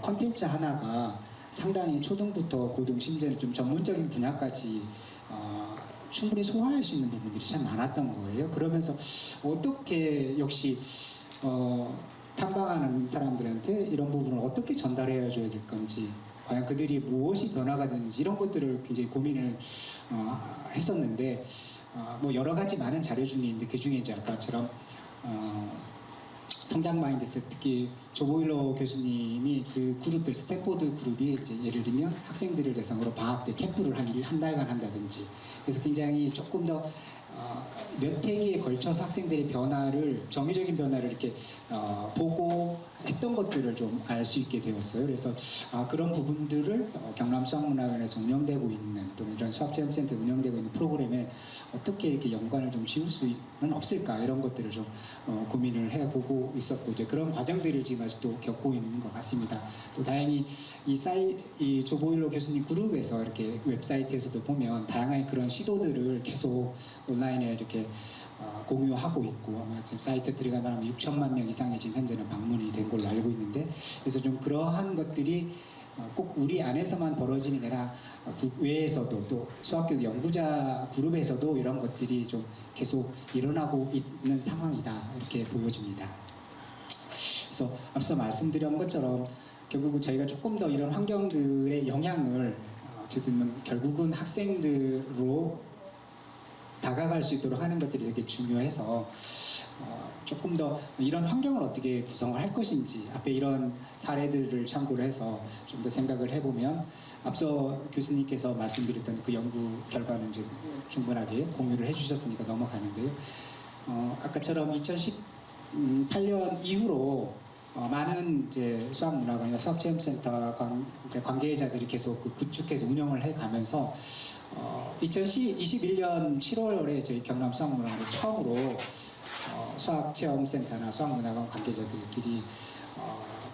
컨텐츠 하나가 상당히 초등부터 고등 심지어는 좀 전문적인 분야까지 충분히 소화할 수 있는 부분들이 참 많았던 거예요. 그러면서 어떻게 역시 탐방하는 사람들한테 이런 부분을 어떻게 전달해 줘야 될 건지, 과연 그들이 무엇이 변화가 되는지 이런 것들을 굉장히 고민을 했었는데 뭐 여러 가지 많은 자료 중에 있는데 그 중에 이제 아까처럼 성장 마인드셋, 특히 조보일러 교수님이 그 그룹들 스탠포드 그룹이 이제 예를 들면 학생들을 대상으로 방학 때 캠프를 한 달간 한다든지, 그래서 굉장히 조금 더 몇 회기에 걸쳐서 학생들의 변화를, 정의적인 변화를 이렇게 보고 했던 것들을 좀 알 수 있게 되었어요. 그래서 그런 부분들을 경남수학문화관에서 운영되고 있는 또는 이런 수학체험센터 운영되고 있는 프로그램에 어떻게 이렇게 연관을 좀 지을 수는 없을까, 이런 것들을 좀 고민을 해보고 있었고, 이제 그런 과정들을 지금 아직도 겪고 있는 것 같습니다. 또 다행히 이 조보일러 교수님 그룹에서 이렇게 웹사이트에서도 보면 다양한 그런 시도들을 계속 온라인에 이렇게 공유하고 있고, 아마 지금 사이트 들어가면 6천만 명 이상이 지금 현재는 방문이 된 걸로 알고 있는데, 그래서 좀 그러한 것들이 꼭 우리 안에서만 벌어지는 게 아니라 국외에서도 또 수학교육 연구자 그룹에서도 이런 것들이 좀 계속 일어나고 있는 상황이다, 이렇게 보여집니다. 그래서 앞서 말씀드린 것처럼 결국은 저희가 조금 더 이런 환경들의 영향을 어쨌든 결국은 학생들로 다가갈 수 있도록 하는 것들이 되게 중요해서 조금 더 이런 환경을 어떻게 구성을 할 것인지 앞에 이런 사례들을 참고를 해서 좀 더 생각을 해보면, 앞서 교수님께서 말씀드렸던 그 연구 결과는 이제 충분하게 공유를 해주셨으니까 넘어가는데요. 아까처럼 2018년 이후로 많은 이제 수학문화관이나 수학체험센터 관계자들이 계속 구축해서 운영을 해가면서 2021년 7월에 저희 경남수학문화관에서 처음으로 수학체험센터나 수학문화관 관계자들끼리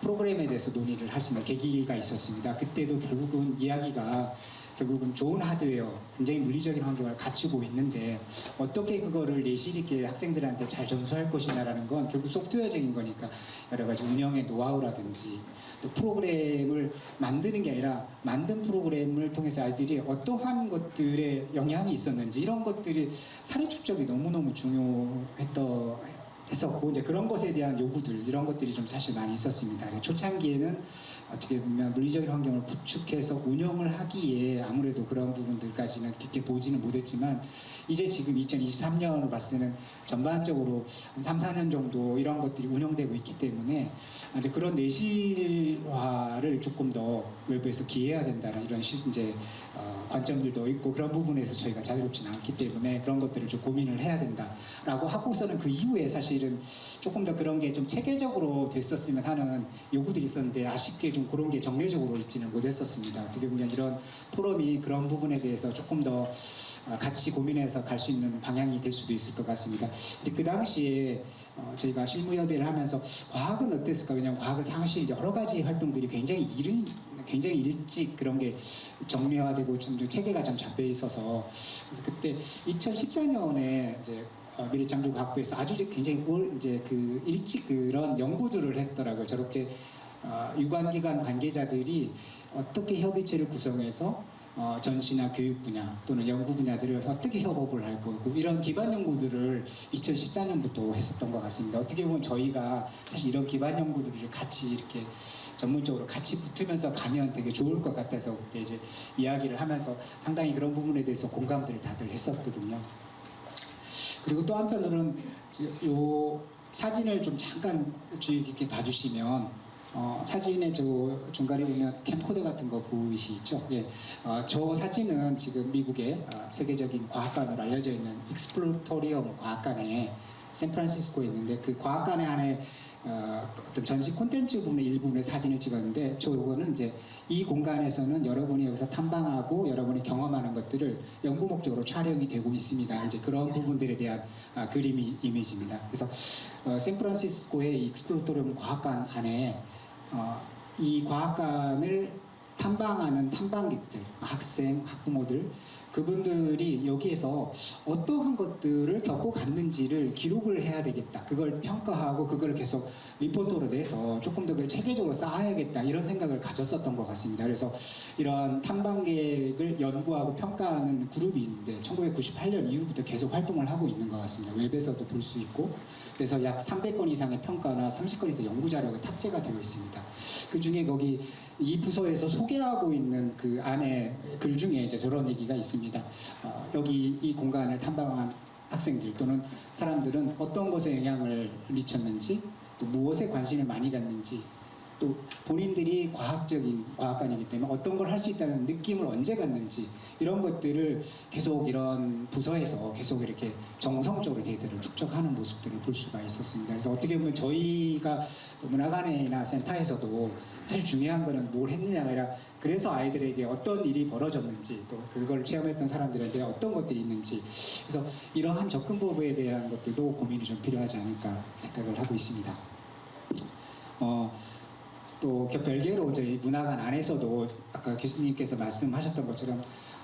프로그램에 대해서 논의를 할 수 있는 계기가 있었습니다. 그때도 결국은 이야기가 좋은 하드웨어, 굉장히 물리적인 환경을 갖추고 있는데 어떻게 그거를 내실 있게 학생들한테 잘 전수할 것이냐라는 건 결국 소프트웨어적인 거니까 여러 가지 운영의 노하우라든지 또 프로그램을 만드는 게 아니라 만든 프로그램을 통해서 아이들이 어떠한 것들에 영향이 있었는지 이런 것들이 사례 축적이 너무너무 했었고, 이제 그런 것에 대한 요구들, 이런 것들이 좀 사실 많이 있었습니다. 초창기에는 어떻게 보면 물리적인 환경을 구축해서 운영을 하기에 아무래도 그런 부분들까지는 깊게 보지는 못했지만 이제 지금 2023년으로 봤을 때는 전반적으로 한 3, 4년 정도 이런 것들이 운영되고 있기 때문에 이제 그런 내실화를 조금 더 외부에서 기해야 된다는 이런 이제 관점들도 있고 그런 부분에서 저희가 자유롭지는 않기 때문에 그런 것들을 좀 고민을 해야 된다라고 하고서는 그 이후에 사실은 조금 더 그런 게 좀 체계적으로 됐었으면 하는 요구들이 있었는데 아쉽게 좀 그런 게 정례적으로 있지는 못했었습니다. 어떻게 보면 이런 포럼이 그런 부분에 대해서 조금 더 같이 고민해서 갈 수 있는 방향이 될 수도 있을 것 같습니다. 근데 그 당시에 저희가 실무협의를 하면서 과학은 어땠을까? 왜냐하면 과학은 사실 여러 가지 활동들이 굉장히 일찍 그런 게 정례화되고 좀 체계가 좀 잡혀 있어서 그래서 그때 2014년에 이제 미래창조과학부에서 아주 굉장히 이제 그 일찍 그런 연구들을 했더라고요. 저렇게 유관기관 관계자들이 어떻게 협의체를 구성해서 전시나 교육 분야 또는 연구 분야들을 어떻게 협업을 할 거고 이런 기반 연구들을 2014년부터 했었던 것 같습니다. 어떻게 보면 저희가 사실 이런 기반 연구들을 같이 이렇게 전문적으로 같이 붙으면서 가면 되게 좋을 것 같아서 그때 이제 이야기를 하면서 상당히 그런 부분에 대해서 공감들을 다들 했었거든요. 그리고 또 한편으로는 요 사진을 좀 잠깐 주의 깊게 봐주시면 사진의 저 중간에 보면 캠코더 같은 거 보이시죠? 예, 저 사진은 지금 미국의 세계적인 과학관으로 알려져 있는 익스플로토리엄 과학관에 샌프란시스코에 있는데 그 과학관 안에 어떤 전시 콘텐츠 부분의 일부분의 사진을 찍었는데 저거는 이제 이 공간에서는 여러분이 여기서 탐방하고 여러분이 경험하는 것들을 연구 목적으로 촬영이 되고 있습니다. 이제 그런 부분들에 대한 그림이 이미지입니다. 그래서 샌프란시스코의 익스플로토리엄 과학관 안에 이 과학관을 탐방하는 탐방객들, 학생, 학부모들 그분들이 여기에서 어떠한 것들을 겪고 갔는지를 기록을 해야 되겠다. 그걸 평가하고 그걸 계속 리포트로 내서 조금 더 그걸 체계적으로 쌓아야겠다. 이런 생각을 가졌었던 것 같습니다. 그래서 이러한 탐방객을 연구하고 평가하는 그룹이 있는데 1998년 이후부터 계속 활동을 하고 있는 것 같습니다. 웹에서도 볼 수 있고 그래서 약 300건 이상의 평가나 30건 이상의 연구 자료가 탑재가 되어 있습니다. 그 중에 거기 이 부서에서 소개하고 있는 그 안에 글 중에 이제 저런 얘기가 있습니다. 여기 이 공간을 탐방한 학생들 또는 사람들은 어떤 것에 영향을 미쳤는지 또 무엇에 관심을 많이 갖는지 또 본인들이 과학관이기 때문에 어떤 걸 할 수 있다는 느낌을 언제 갖는지 이런 것들을 계속 이런 부서에서 계속 이렇게 정성적으로 데이터를 축적하는 모습들을 볼 수가 있었습니다. 그래서 어떻게 보면 저희가 문화관이나 센터에서도 사실 중요한 거는 뭘 했느냐가 아니라 그래서 아이들에게 어떤 일이 벌어졌는지 또 그걸 체험했던 사람들한테 어떤 것들이 있는지 그래서 이러한 접근법에 대한 것들도 고민이 좀 필요하지 않을까 생각을 하고 있습니다. 또 별개로 저희 문화관 안에서도 아까 교수님께서 말씀하셨던 것처럼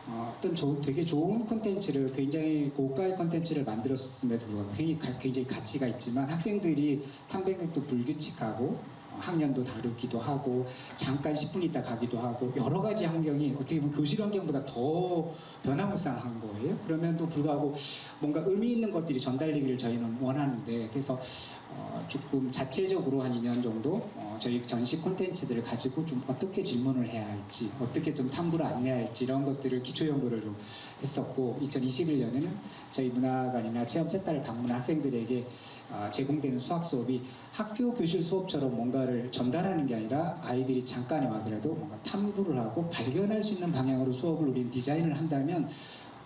어떤 되게 좋은 콘텐츠를 굉장히 고가의 콘텐츠를 만들었음에도 불구하고 굉장히 가치가 있지만 학생들이 탐방객도 불규칙하고 학년도 다르기도 하고 잠깐 10분 있다 가기도 하고 여러 가지 환경이 어떻게 보면 교실 환경보다 더 변화무쌍한 거예요. 그럼에도 불구하고 뭔가 의미 있는 것들이 전달되기를 저희는 원하는데 그래서 조금 자체적으로 한 2년 정도 저희 전시 콘텐츠들을 가지고 좀 어떻게 질문을 해야 할지 어떻게 좀 탐구를 안내할지 이런 것들을 기초 연구를 좀 했었고 2021년에는 저희 문화관이나 체험센터를 방문한 학생들에게 제공되는 수학 수업이 학교 교실 수업처럼 뭔가를 전달하는 게 아니라 아이들이 잠깐에 와더라도 뭔가 탐구를 하고 발견할 수 있는 방향으로 수업을 우리는 디자인을 한다면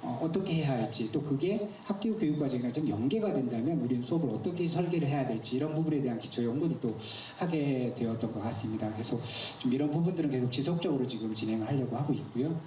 어떻게 해야 할지 또 그게 학교 교육 과정이랑 좀 연계가 된다면 우리는 수업을 어떻게 설계를 해야 될지 이런 부분에 대한 기초 연구도 하게 되었던 것 같습니다. 그래서 좀 이런 부분들은 계속 지속적으로 지금 진행을 하려고 하고 있고요.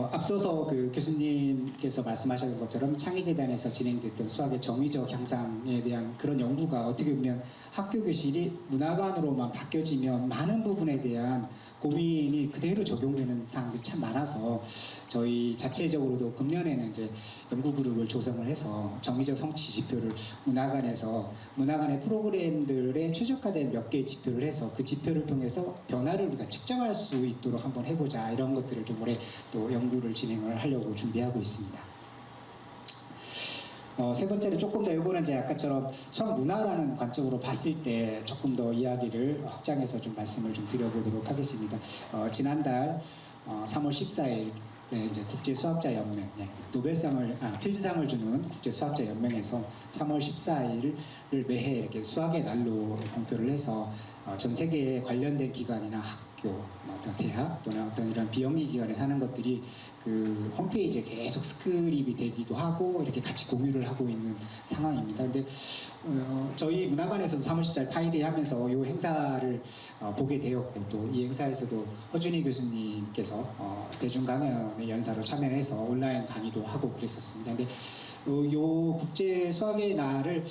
앞서서 그 교수님께서 말씀하셨던 것처럼 창의재단에서 진행됐던 수학의 정의적 향상에 대한 그런 연구가 어떻게 보면 학교 교실이 문화관으로만 바뀌어지면 많은 부분에 대한 고민이 그대로 적용되는 사항들이 참 많아서 저희 자체적으로도 금년에는 이제 연구 그룹을 조성을 해서 정의적 성취 지표를 문화관의 프로그램들에 최적화된 몇 개의 지표를 해서 그 지표를 통해서 변화를 우리가 측정할 수 있도록 한번 해보자 이런 것들을 좀 올해 또 연구를 진행을 하려고 준비하고 있습니다. 세 번째는 조금 더 이거는 이제 아까처럼 수학 문화라는 관점으로 봤을 때 조금 더 이야기를 확장해서 좀 말씀을 좀 드려보도록 하겠습니다. 지난달 3월 14일 이제 국제 수학자 연맹 노벨상을 필즈상을 주는 국제 수학자 연맹에서 3월 14일을 매해 이렇게 수학의 날로 공표를 해서 전 세계에 관련된 기관이나 학교, 어떤 대학 또는 어떤 이런 비영리 기관에 사는 것들이 그 홈페이지에 계속 스크립이 되기도 하고 이렇게 같이 공유를 하고 있는 상황입니다. 근데 저희 문화관에서도 3월 14일 파이데이 하면서 이 행사를 보게 되었고 또 이 행사에서도 허준희 교수님께서 대중 강연의 연사로 참여해서 온라인 강의도 하고 그랬었습니다. 근데 요 국제 수학의 날을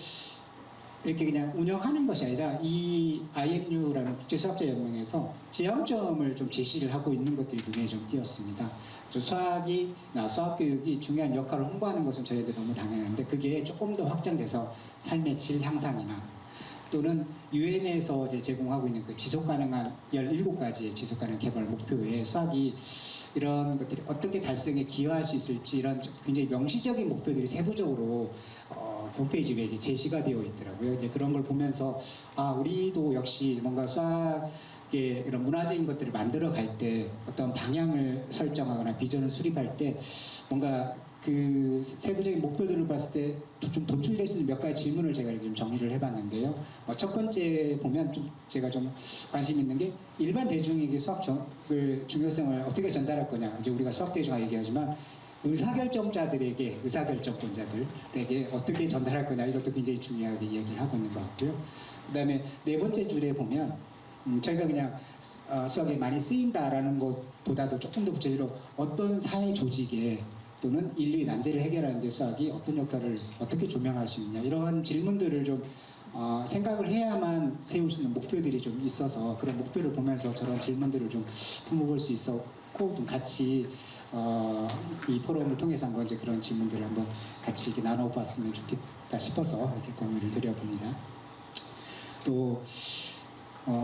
이렇게 그냥 운영하는 것이 아니라 이 IMU라는 국제수학자 연맹에서 지향점을 좀 제시를 하고 있는 것들이 눈에 좀 띄었습니다. 수학이나 수학교육이 중요한 역할을 홍보하는 것은 저희한테 너무 당연한데 그게 조금 더 확장돼서 삶의 질 향상이나 또는 유엔에서 제공하고 있는 그 지속가능한 17가지의 지속가능 개발 목표에 수학이 이런 것들이 어떻게 달성에 기여할 수 있을지 이런 굉장히 명시적인 목표들이 세부적으로 홈페이지에 제시가 되어 있더라고요. 이제 그런 걸 보면서 우리도 역시 뭔가 수학의 이런 문화적인 것들을 만들어 갈 때 어떤 방향을 설정하거나 비전을 수립할 때 뭔가 그 세부적인 목표들을 봤을 때 좀 도출될 수 있는 몇 가지 질문을 제가 좀 정리를 해봤는데요. 첫 번째 보면 좀 제가 좀 관심 있는 게 일반 대중에게 수학 그 중요성을 어떻게 전달할 거냐. 이제 우리가 수학 대중화 얘기하지만 의사결정자들에게 의사결정권자들에게 어떻게 전달할 거냐 이것도 굉장히 중요하게 이야기를 하고 있는 것 같고요. 그다음에 네 번째 줄에 보면 저희가 그냥 수학에 많이 쓰인다라는 것보다도 조금 더 구체적으로 어떤 사회 조직에 또는 인류의 난제를 해결하는 데 수학이 어떤 역할을 어떻게 조명할 수 있냐 이런 질문들을 좀 생각을 해야만 세울 수 있는 목표들이 좀 있어서 그런 목표를 보면서 저런 질문들을 좀 품어볼 수 있었고 좀 같이 이 포럼을 통해서 한번 이제 그런 질문들을 한번 같이 이렇게 나눠봤으면 좋겠다 싶어서 이렇게 공유를 드려봅니다. 또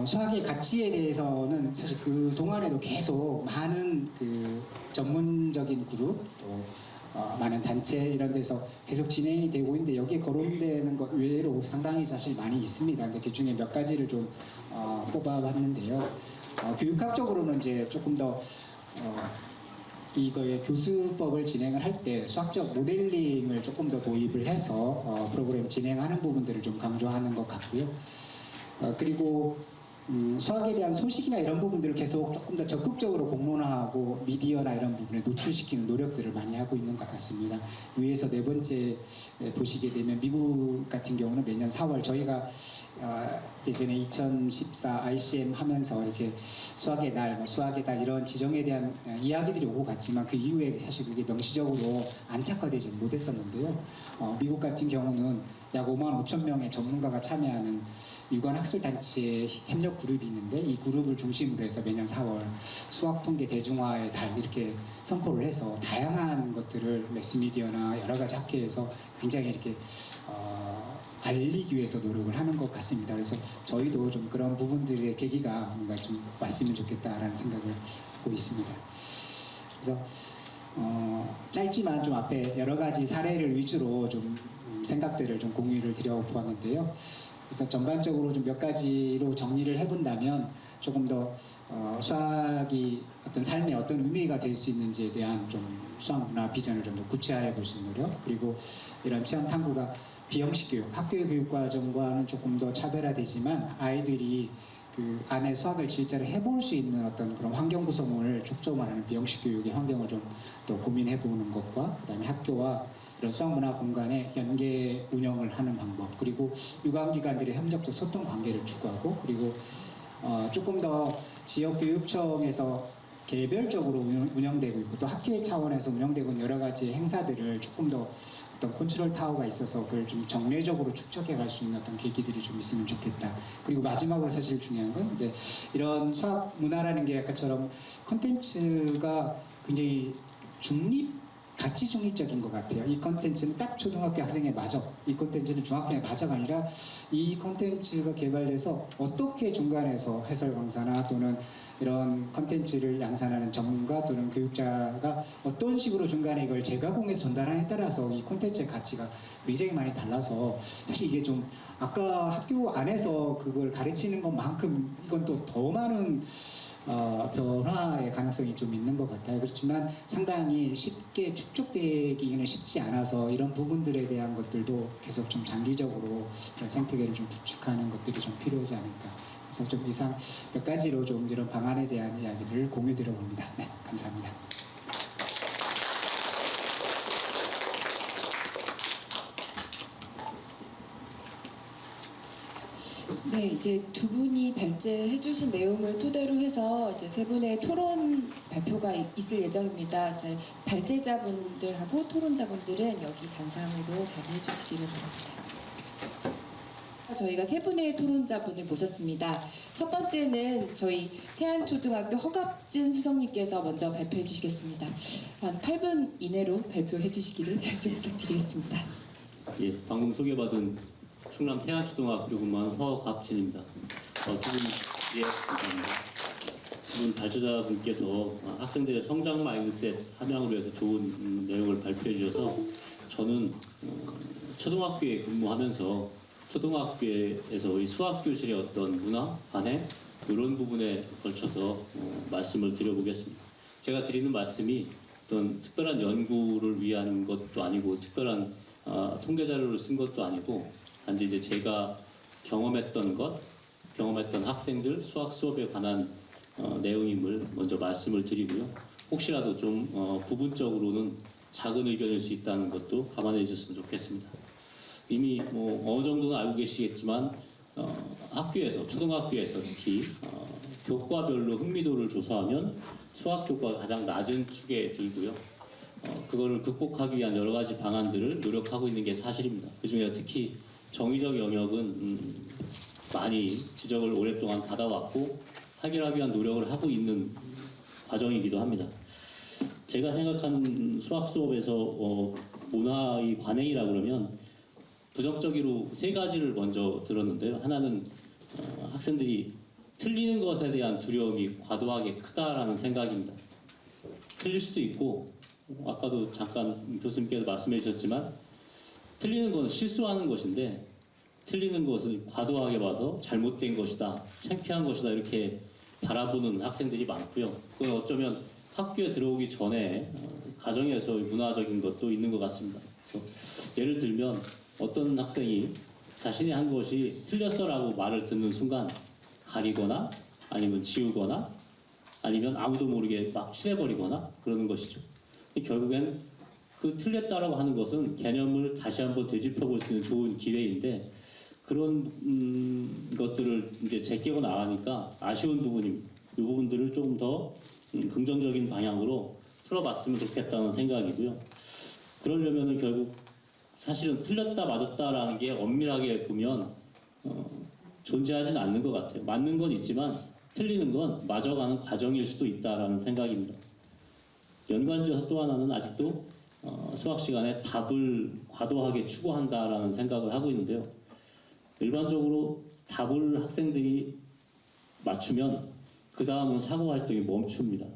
수학의 가치에 대해서는 사실 그 동안에도 계속 많은 그 전문적인 그룹 또 많은 단체 이런 데서 계속 진행이 되고 있는데 여기에 거론되는 것 외로 상당히 사실 많이 있습니다. 근데 그 중에 몇 가지를 좀 뽑아봤는데요. 교육학적으로는 이제 조금 더 이거의 교수법을 진행을 할 때 수학적 모델링을 조금 더 도입을 해서 프로그램 진행하는 부분들을 좀 강조하는 것 같고요. 그리고 수학에 대한 소식이나 이런 부분들을 계속 조금 더 적극적으로 공론화하고 미디어나 이런 부분에 노출시키는 노력들을 많이 하고 있는 것 같습니다. 위에서 네 번째 보시게 되면 미국 같은 경우는 매년 4월 저희가 예전에 2014 ICM 하면서 이렇게 수학의 날, 수학의 달 이런 지정에 대한 이야기들이 오고 갔지만 그 이후에 사실 그게 명시적으로 안착화되지 못했었는데요. 미국 같은 경우는 약 5만 5천 명의 전문가가 참여하는 유관학술단체의 협력 그룹이 있는데 이 그룹을 중심으로 해서 매년 4월 수학통계 대중화의 달 이렇게 선포를 해서 다양한 것들을 매스미디어나 여러 가지 학회에서 굉장히 이렇게 알리기 위해서 노력을 하는 것 같습니다. 그래서 저희도 좀 그런 부분들의 계기가 뭔가 좀 왔으면 좋겠다라는 생각을 하고 있습니다. 그래서 짧지만 좀 앞에 여러 가지 사례를 위주로 좀 생각들을 좀 공유를 드려보았는데요. 그래서 전반적으로 좀 몇 가지로 정리를 해본다면 조금 더 수학이 어떤 삶의 어떤 의미가 될 수 있는지에 대한 좀 수학 문화 비전을 좀 더 구체화해 볼 수 있는 노력 그리고 이런 체험 탐구가 비형식 교육, 학교의 교육 과정과는 조금 더 차별화되지만 아이들이 그 안에 수학을 실제로 해볼 수 있는 어떤 그런 환경 구성을 촉점하는 비형식 교육의 환경을 좀 더 고민해 보는 것과 그다음에 학교와 이런 수학문화 공간의 연계 운영을 하는 방법 그리고 유관기관들의 협력적 소통 관계를 추구하고 그리고 조금 더 지역교육청에서 개별적으로 운영되고 있고 또 학회 차원에서 운영되고 있는 여러 가지 행사들을 조금 더 어떤 컨트롤 타워가 있어서 그걸 좀 정례적으로 축적해 갈 수 있는 어떤 계기들이 좀 있으면 좋겠다. 그리고 마지막으로 사실 중요한 건 근데 이런 수학 문화라는 게 아까처럼 콘텐츠가 굉장히 가치 중립적인 것 같아요. 이 콘텐츠는 딱 초등학교 학생에 맞아, 이 콘텐츠는 중학교에 맞아가 아니라 이 콘텐츠가 개발돼서 어떻게 중간에서 해설 강사나 또는 이런 콘텐츠를 양산하는 전문가 또는 교육자가 어떤 식으로 중간에 이걸 재가공해서 전달하느냐에 따라서 이 콘텐츠의 가치가 굉장히 많이 달라서 사실 이게 좀 아까 학교 안에서 그걸 가르치는 것만큼 이건 또 더 많은 변화의 가능성이 좀 있는 것 같아요. 그렇지만 상당히 쉽게 축적되기는 쉽지 않아서 이런 부분들에 대한 것들도 계속 좀 장기적으로 이런 생태계를 좀 구축하는 것들이 좀 필요하지 않을까. 그래서 좀 이상 몇 가지로 좀 이런 방안에 대한 이야기를 공유드려 봅니다. 네, 감사합니다. 네, 이제 두 분이 발제해주신 내용을 토대로 해서 이제 세 분의 토론 발표가 있을 예정입니다. 이제 발제자분들하고 토론자분들은 여기 단상으로 자리해 주시기를 바랍니다. 저희가 세 분의 토론자분을 모셨습니다. 첫 번째는 저희 태안초등학교 허갑진 수석님께서 먼저 발표해 주시겠습니다. 한 8분 이내로 발표해 주시기를 부탁드리겠습니다. 예, 방금 소개받은 충남 태안초등학교 근무하는 허갑진입니다. 감사합니다. 두 분 발표자분께서 학생들의 성장 마인드셋 함양으로 해서 좋은 내용을 발표해 주셔서 저는 초등학교에 근무하면서 초등학교에서 이 수학 교실의 어떤 문화, 관행 이런 부분에 걸쳐서 말씀을 드려보겠습니다. 제가 드리는 말씀이 어떤 특별한 연구를 위한 것도 아니고 특별한 통계 자료를 쓴 것도 아니고 단지 이제 제가 경험했던 학생들 수학 수업에 관한 내용임을 먼저 말씀을 드리고요. 혹시라도 좀 부분적으로는 작은 의견일 수 있다는 것도 감안해 주셨으면 좋겠습니다. 이미 어느 정도는 알고 계시겠지만 학교에서 초등학교에서 특히 교과별로 흥미도를 조사하면 수학 교과가 가장 낮은 축에 들고요. 그거를 극복하기 위한 여러 가지 방안들을 노력하고 있는 게 사실입니다. 그중에 특히 정의적 영역은 많이 지적을 오랫동안 받아왔고 해결하기 위한 노력을 하고 있는 과정이기도 합니다. 제가 생각하는 수학 수업에서 문화의 관행이라 그러면 부정적으로 세 가지를 먼저 들었는데요. 하나는 학생들이 틀리는 것에 대한 두려움이 과도하게 크다라는 생각입니다. 틀릴 수도 있고 아까도 잠깐 교수님께서 말씀해 주셨지만 틀리는 것은 실수하는 것인데 틀리는 것을 과도하게 봐서 잘못된 것이다, 창피한 것이다 이렇게 바라보는 학생들이 많고요. 그건 어쩌면 학교에 들어오기 전에 가정에서 문화적인 것도 있는 것 같습니다. 그래서 예를 들면 어떤 학생이 자신이 한 것이 틀렸어라고 말을 듣는 순간 가리거나 아니면 지우거나 아니면 아무도 모르게 막 칠해버리거나 그러는 것이죠. 결국엔 그 틀렸다라고 하는 것은 개념을 다시 한번 되짚어 볼 수 있는 좋은 기회인데 그런 것들을 이제 제끼고 나가니까 아쉬운 부분입니다. 이 부분들을 조금 더 긍정적인 방향으로 틀어봤으면 좋겠다는 생각이고요. 그러려면은 결국 사실은 틀렸다 맞았다라는 게 엄밀하게 보면 존재하지는 않는 것 같아요. 맞는 건 있지만 틀리는 건 맞아가는 과정일 수도 있다라는 생각입니다. 연관지어서 또 하나는 아직도 수학 시간에 답을 과도하게 추구한다라는 생각을 하고 있는데요. 일반적으로 답을 학생들이 맞추면 그 다음은 사고 활동이 멈춥니다.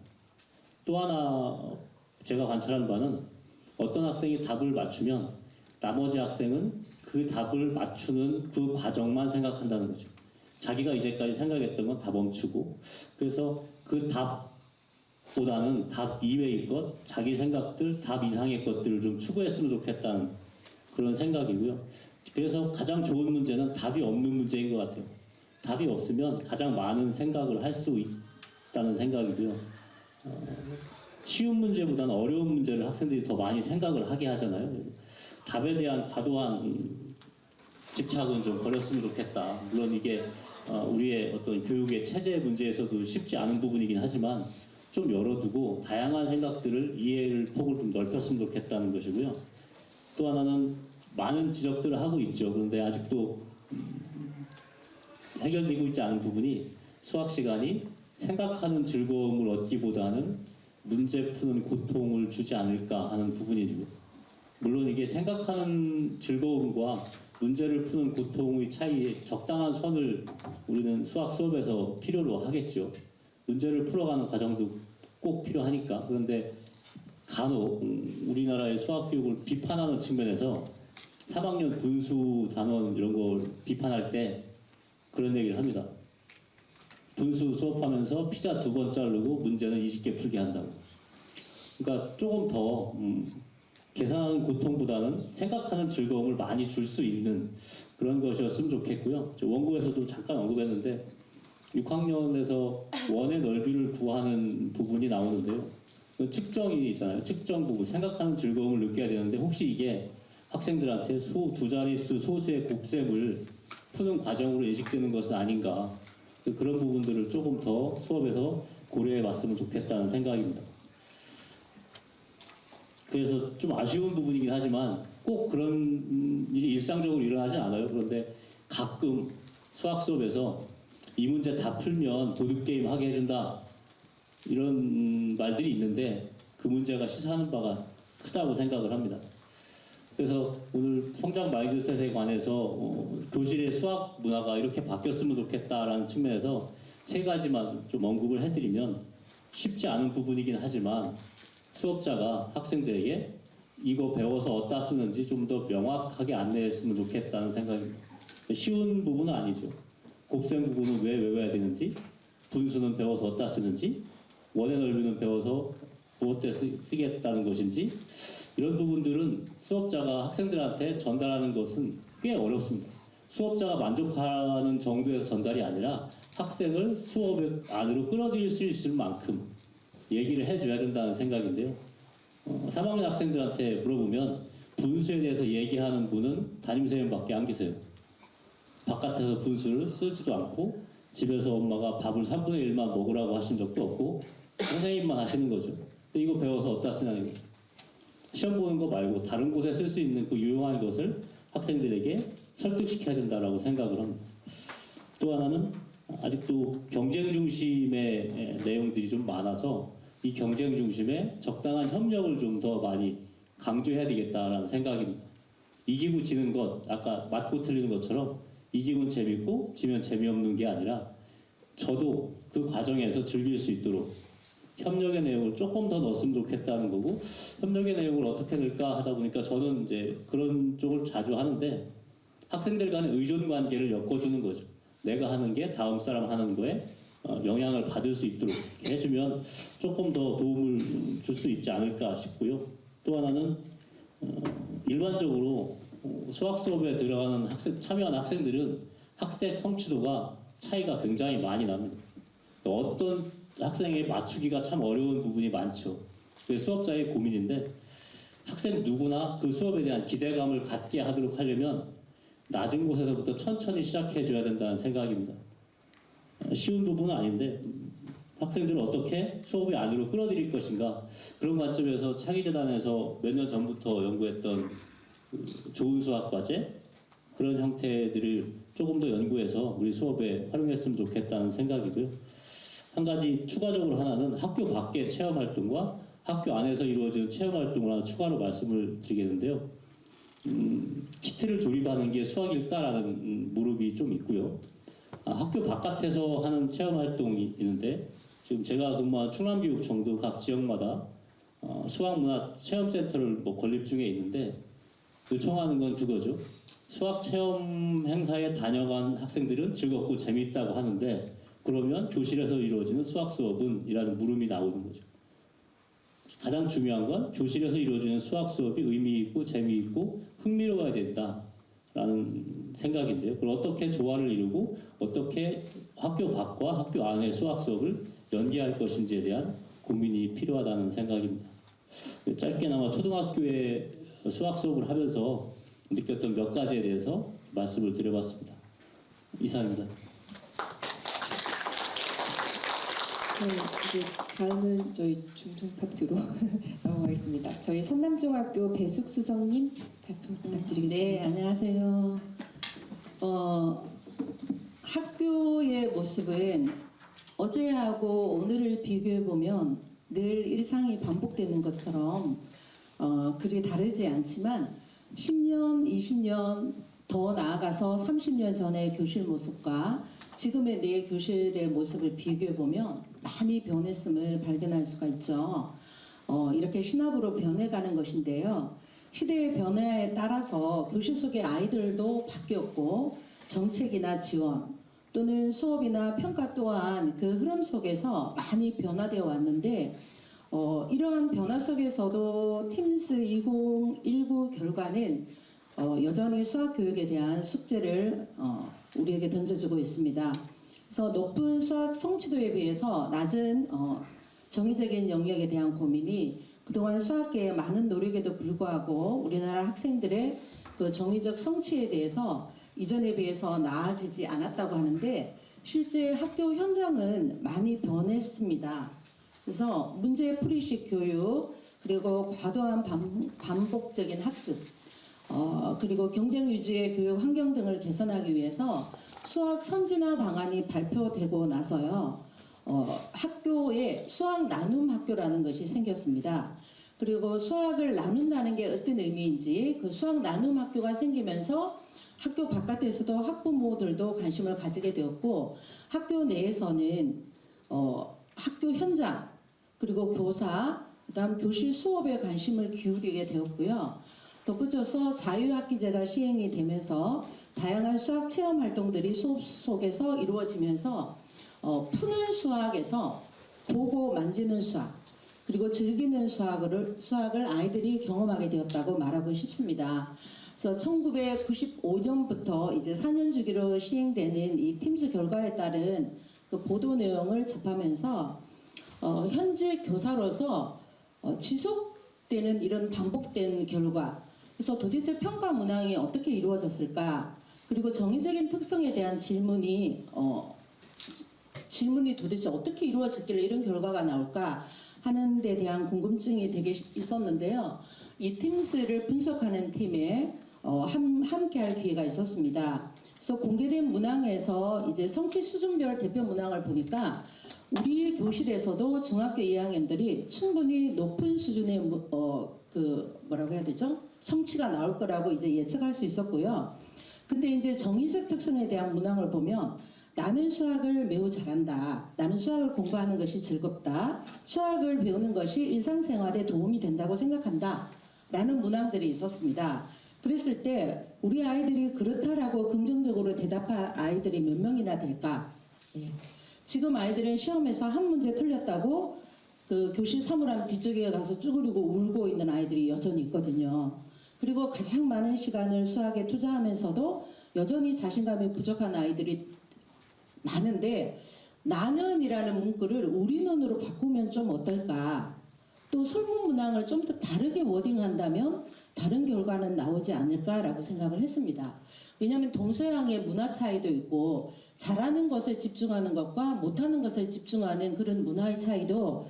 또 하나 제가 관찰한 바는 어떤 학생이 답을 맞추면 나머지 학생은 그 답을 맞추는 그 과정만 생각한다는 거죠. 자기가 이제까지 생각했던 건 다 멈추고 그래서 그 답보다는 답 이외의 것, 자기 생각들, 답 이상의 것들을 좀 추구했으면 좋겠다는 그런 생각이고요. 그래서 가장 좋은 문제는 답이 없는 문제인 것 같아요. 답이 없으면 가장 많은 생각을 할 수 있다는 생각이고요. 쉬운 문제보다는 어려운 문제를 학생들이 더 많이 생각을 하게 하잖아요. 답에 대한 과도한 집착은 좀 버렸으면 좋겠다. 물론 이게 우리의 어떤 교육의 체제 문제에서도 쉽지 않은 부분이긴 하지만 좀 열어두고 다양한 생각들을 이해를 폭을 좀 넓혔으면 좋겠다는 것이고요. 또 하나는 많은 지적들을 하고 있죠. 그런데 아직도 해결되고 있지 않은 부분이 수학 시간이 생각하는 즐거움을 얻기보다는 문제 푸는 고통을 주지 않을까 하는 부분이죠. 물론 이게 생각하는 즐거움과 문제를 푸는 고통의 차이에 적당한 선을 우리는 수학 수업에서 필요로 하겠죠. 문제를 풀어가는 과정도 꼭 필요하니까. 그런데 간혹 우리나라의 수학 교육을 비판하는 측면에서 3학년 분수 단원 이런 걸 비판할 때 그런 얘기를 합니다. 분수 수업하면서 피자 2번 자르고 문제는 20개 풀게 한다고. 그러니까 조금 더 계산하는 고통보다는 생각하는 즐거움을 많이 줄 수 있는 그런 것이었으면 좋겠고요. 원고에서도 잠깐 언급했는데 6학년에서 원의 넓이를 구하는 부분이 나오는데요. 측정이잖아요. 측정 부분, 생각하는 즐거움을 느껴야 되는데 혹시 이게 학생들한테 두 자릿수 소수의 곱셈을 푸는 과정으로 인식되는 것은 아닌가. 그런 부분들을 조금 더 수업에서 고려해 봤으면 좋겠다는 생각입니다. 그래서 좀 아쉬운 부분이긴 하지만 꼭 그런 일이 일상적으로 일어나진 않아요. 그런데 가끔 수학 수업에서 이 문제 다 풀면 보드게임 하게 해준다. 이런 말들이 있는데 그 문제가 시사하는 바가 크다고 생각을 합니다. 그래서 오늘 성장 마인드셋에 관해서 교실의 수학 문화가 이렇게 바뀌었으면 좋겠다라는 측면에서 3가지만 좀 언급을 해드리면 쉽지 않은 부분이긴 하지만 수업자가 학생들에게 이거 배워서 어디다 쓰는지 좀 더 명확하게 안내했으면 좋겠다는 생각입니다. 쉬운 부분은 아니죠. 곱셈 부분은 왜 외워야 되는지, 분수는 배워서 어디다 쓰는지, 원의 넓이는 배워서 무엇 때 쓰겠다는 것인지 이런 부분들은 수업자가 학생들한테 전달하는 것은 꽤 어렵습니다. 수업자가 만족하는 정도에서 전달이 아니라 학생을 수업 안으로 끌어들일 수 있을 만큼 얘기를 해줘야 된다는 생각인데요. 3학년 학생들한테 물어보면 분수에 대해서 얘기하는 분은 담임선생님밖에 안 계세요. 바깥에서 분수를 쓰지도 않고 집에서 엄마가 밥을 3분의 1만 먹으라고 하신 적도 없고 선생님만 하시는 거죠. 근데 이거 배워서 어디다 쓰냐는 거죠. 시험 보는 거 말고 다른 곳에 쓸 수 있는 그 유용한 것을 학생들에게 설득시켜야 된다라고 생각을 합니다. 또 하나는 아직도 경쟁 중심의 내용들이 좀 많아서 이 경쟁 중심에 적당한 협력을 좀 더 많이 강조해야 되겠다라는 생각입니다. 이기고 지는 것, 아까 맞고 틀리는 것처럼 이기면 재밌고 지면 재미없는 게 아니라 저도 그 과정에서 즐길 수 있도록 협력의 내용을 조금 더 넣었으면 좋겠다는 거고 협력의 내용을 어떻게 넣을까 하다 보니까 저는 이제 그런 쪽을 자주 하는데 학생들 간의 의존 관계를 엮어주는 거죠. 내가 하는 게 다음 사람 하는 거에 영향을 받을 수 있도록 해주면 조금 더 도움을 줄 수 있지 않을까 싶고요. 또 하나는 일반적으로 수학 수업에 들어가는 참여하는 학생들은 학생 성취도가 차이가 굉장히 많이 납니다. 어떤 학생에게 맞추기가 참 어려운 부분이 많죠. 그게 수업자의 고민인데 학생 누구나 그 수업에 대한 기대감을 갖게 하도록 하려면 낮은 곳에서부터 천천히 시작해줘야 된다는 생각입니다. 쉬운 부분은 아닌데 학생들을 어떻게 수업의 안으로 끌어들일 것인가 그런 관점에서 창의재단에서 몇 년 전부터 연구했던 좋은 수학 과제 그런 형태들을 조금 더 연구해서 우리 수업에 활용했으면 좋겠다는 생각이고요. 한 가지 추가적으로 하나는 학교 밖의 체험 활동과 학교 안에서 이루어지는 체험 활동을 하나 추가로 말씀을 드리겠는데요. 키트를 조립하는 게 수학일까라는 물음이 좀 있고요. 학교 바깥에서 하는 체험 활동이 있는데 지금 제가 근무한 충남교육청도 각 지역마다 수학문화 체험센터를 건립 중에 있는데 요청하는 건 그거죠. 수학 체험 행사에 다녀간 학생들은 즐겁고 재미있다고 하는데 그러면 교실에서 이루어지는 수학 수업은? 이라는 물음이 나오는 거죠. 가장 중요한 건 교실에서 이루어지는 수학 수업이 의미 있고 재미있고 흥미로워야 된다라는 생각인데요. 그걸 어떻게 조화를 이루고 어떻게 학교 밖과 학교 안의 수학 수업을 연계할 것인지에 대한 고민이 필요하다는 생각입니다. 짧게나마 초등학교에 수학 수업을 하면서 느꼈던 몇 가지에 대해서 말씀을 드려봤습니다. 이상입니다. 네, 이제 다음은 저희 중등 파트로 넘어가겠습니다. 저희 산남중학교 배숙수성님 발표 부탁드리겠습니다. 네, 안녕하세요. 학교의 모습은 어제하고 오늘을 비교해 보면 늘 일상이 반복되는 것처럼 그리 다르지 않지만 10년, 20년 더 나아가서 30년 전의 교실 모습과 지금의 내 교실의 모습을 비교해 보면 많이 변했음을 발견할 수가 있죠. 이렇게 신압으로 변해가는 것인데요. 시대의 변화에 따라서 교실 속의 아이들도 바뀌었고 정책이나 지원 또는 수업이나 평가 또한 그 흐름 속에서 많이 변화되어 왔는데 이러한 변화 속에서도 팀스 2019 결과는 여전히 수학 교육에 대한 숙제를 우리에게 던져주고 있습니다. 그래서 높은 수학 성취도에 비해서 낮은 정의적인 영역에 대한 고민이 그동안 수학계의 많은 노력에도 불구하고 우리나라 학생들의 그 정의적 성취에 대해서 이전에 비해서 나아지지 않았다고 하는데 실제 학교 현장은 많이 변했습니다. 그래서 문제풀이식 교육 그리고 과도한 반복적인 학습 그리고 경쟁 위주의 교육 환경 등을 개선하기 위해서 수학 선진화 방안이 발표되고 나서요. 학교에 수학 나눔 학교라는 것이 생겼습니다. 그리고 수학을 나눈다는 게 어떤 의미인지 그 수학 나눔 학교가 생기면서 학교 바깥에서도 학부모들도 관심을 가지게 되었고 학교 내에서는 학교 현장 그리고 교사 그다음 교실 수업에 관심을 기울이게 되었고요. 덧붙여서 자유학기제가 시행이 되면서 다양한 수학 체험 활동들이 수업 속에서 이루어지면서 푸는 수학에서 보고 만지는 수학 그리고 즐기는 수학을 아이들이 경험하게 되었다고 말하고 싶습니다. 그래서 1995년부터 이제 4년 주기로 시행되는 이 팀스 결과에 따른 그 보도 내용을 접하면서 현재 교사로서 지속되는 이런 반복된 결과 그래서 도대체 평가 문항이 어떻게 이루어졌을까 그리고 정의적인 특성에 대한 질문이 도대체 어떻게 이루어졌길래 이런 결과가 나올까 하는 데 대한 궁금증이 되게 있었는데요. 이 팀스를 분석하는 팀에 함께 할 기회가 있었습니다. 그래서 공개된 문항에서 이제 성취 수준별 대표 문항을 보니까 우리 교실에서도 중학교 2학년들이 충분히 높은 수준의 뭐라고 해야 되죠? 성취가 나올 거라고 이제 예측할 수 있었고요. 근데 이제 정의적 특성에 대한 문항을 보면 나는 수학을 매우 잘한다. 나는 수학을 공부하는 것이 즐겁다. 수학을 배우는 것이 일상생활에 도움이 된다고 생각한다. 라는 문항들이 있었습니다. 그랬을 때 우리 아이들이 그렇다라고 긍정적으로 대답할 아이들이 몇 명이나 될까? 지금 아이들은 시험에서 한 문제 틀렸다고 그 교실 사물함 뒤쪽에 가서 쭈그리고 울고 있는 아이들이 여전히 있거든요. 그리고 가장 많은 시간을 수학에 투자하면서도 여전히 자신감이 부족한 아이들이 많은데 나는이라는 문구를 우리 눈으로 바꾸면 좀 어떨까? 또 설문 문항을 좀 더 다르게 워딩한다면 다른 결과는 나오지 않을까라고 생각을 했습니다. 왜냐하면 동서양의 문화 차이도 있고 잘하는 것에 집중하는 것과 못하는 것에 집중하는 그런 문화의 차이도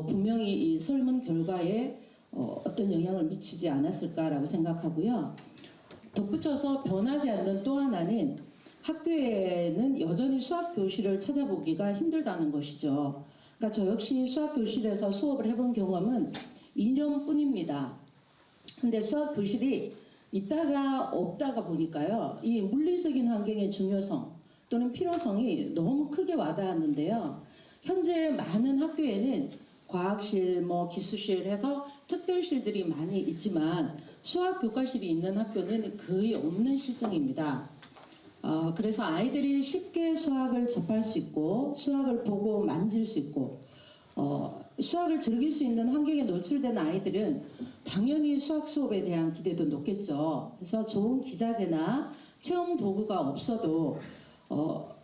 분명히 이 설문 결과에 어떤 영향을 미치지 않았을까라고 생각하고요. 덧붙여서 변하지 않는 또 하나는 학교에는 여전히 수학 교실을 찾아보기가 힘들다는 것이죠. 그러니까 저 역시 수학 교실에서 수업을 해본 경험은 2년뿐입니다. 근데 수학 교실이 있다가 없다가 보니까요, 이 물리적인 환경의 중요성 또는 필요성이 너무 크게 와닿았는데요. 현재 많은 학교에는 과학실, 기술실 해서 특별실들이 많이 있지만 수학 교과실이 있는 학교는 거의 없는 실정입니다. 그래서 아이들이 쉽게 수학을 접할 수 있고 수학을 보고 만질 수 있고 수학을 즐길 수 있는 환경에 노출된 아이들은 당연히 수학 수업에 대한 기대도 높겠죠. 그래서 좋은 기자재나 체험 도구가 없어도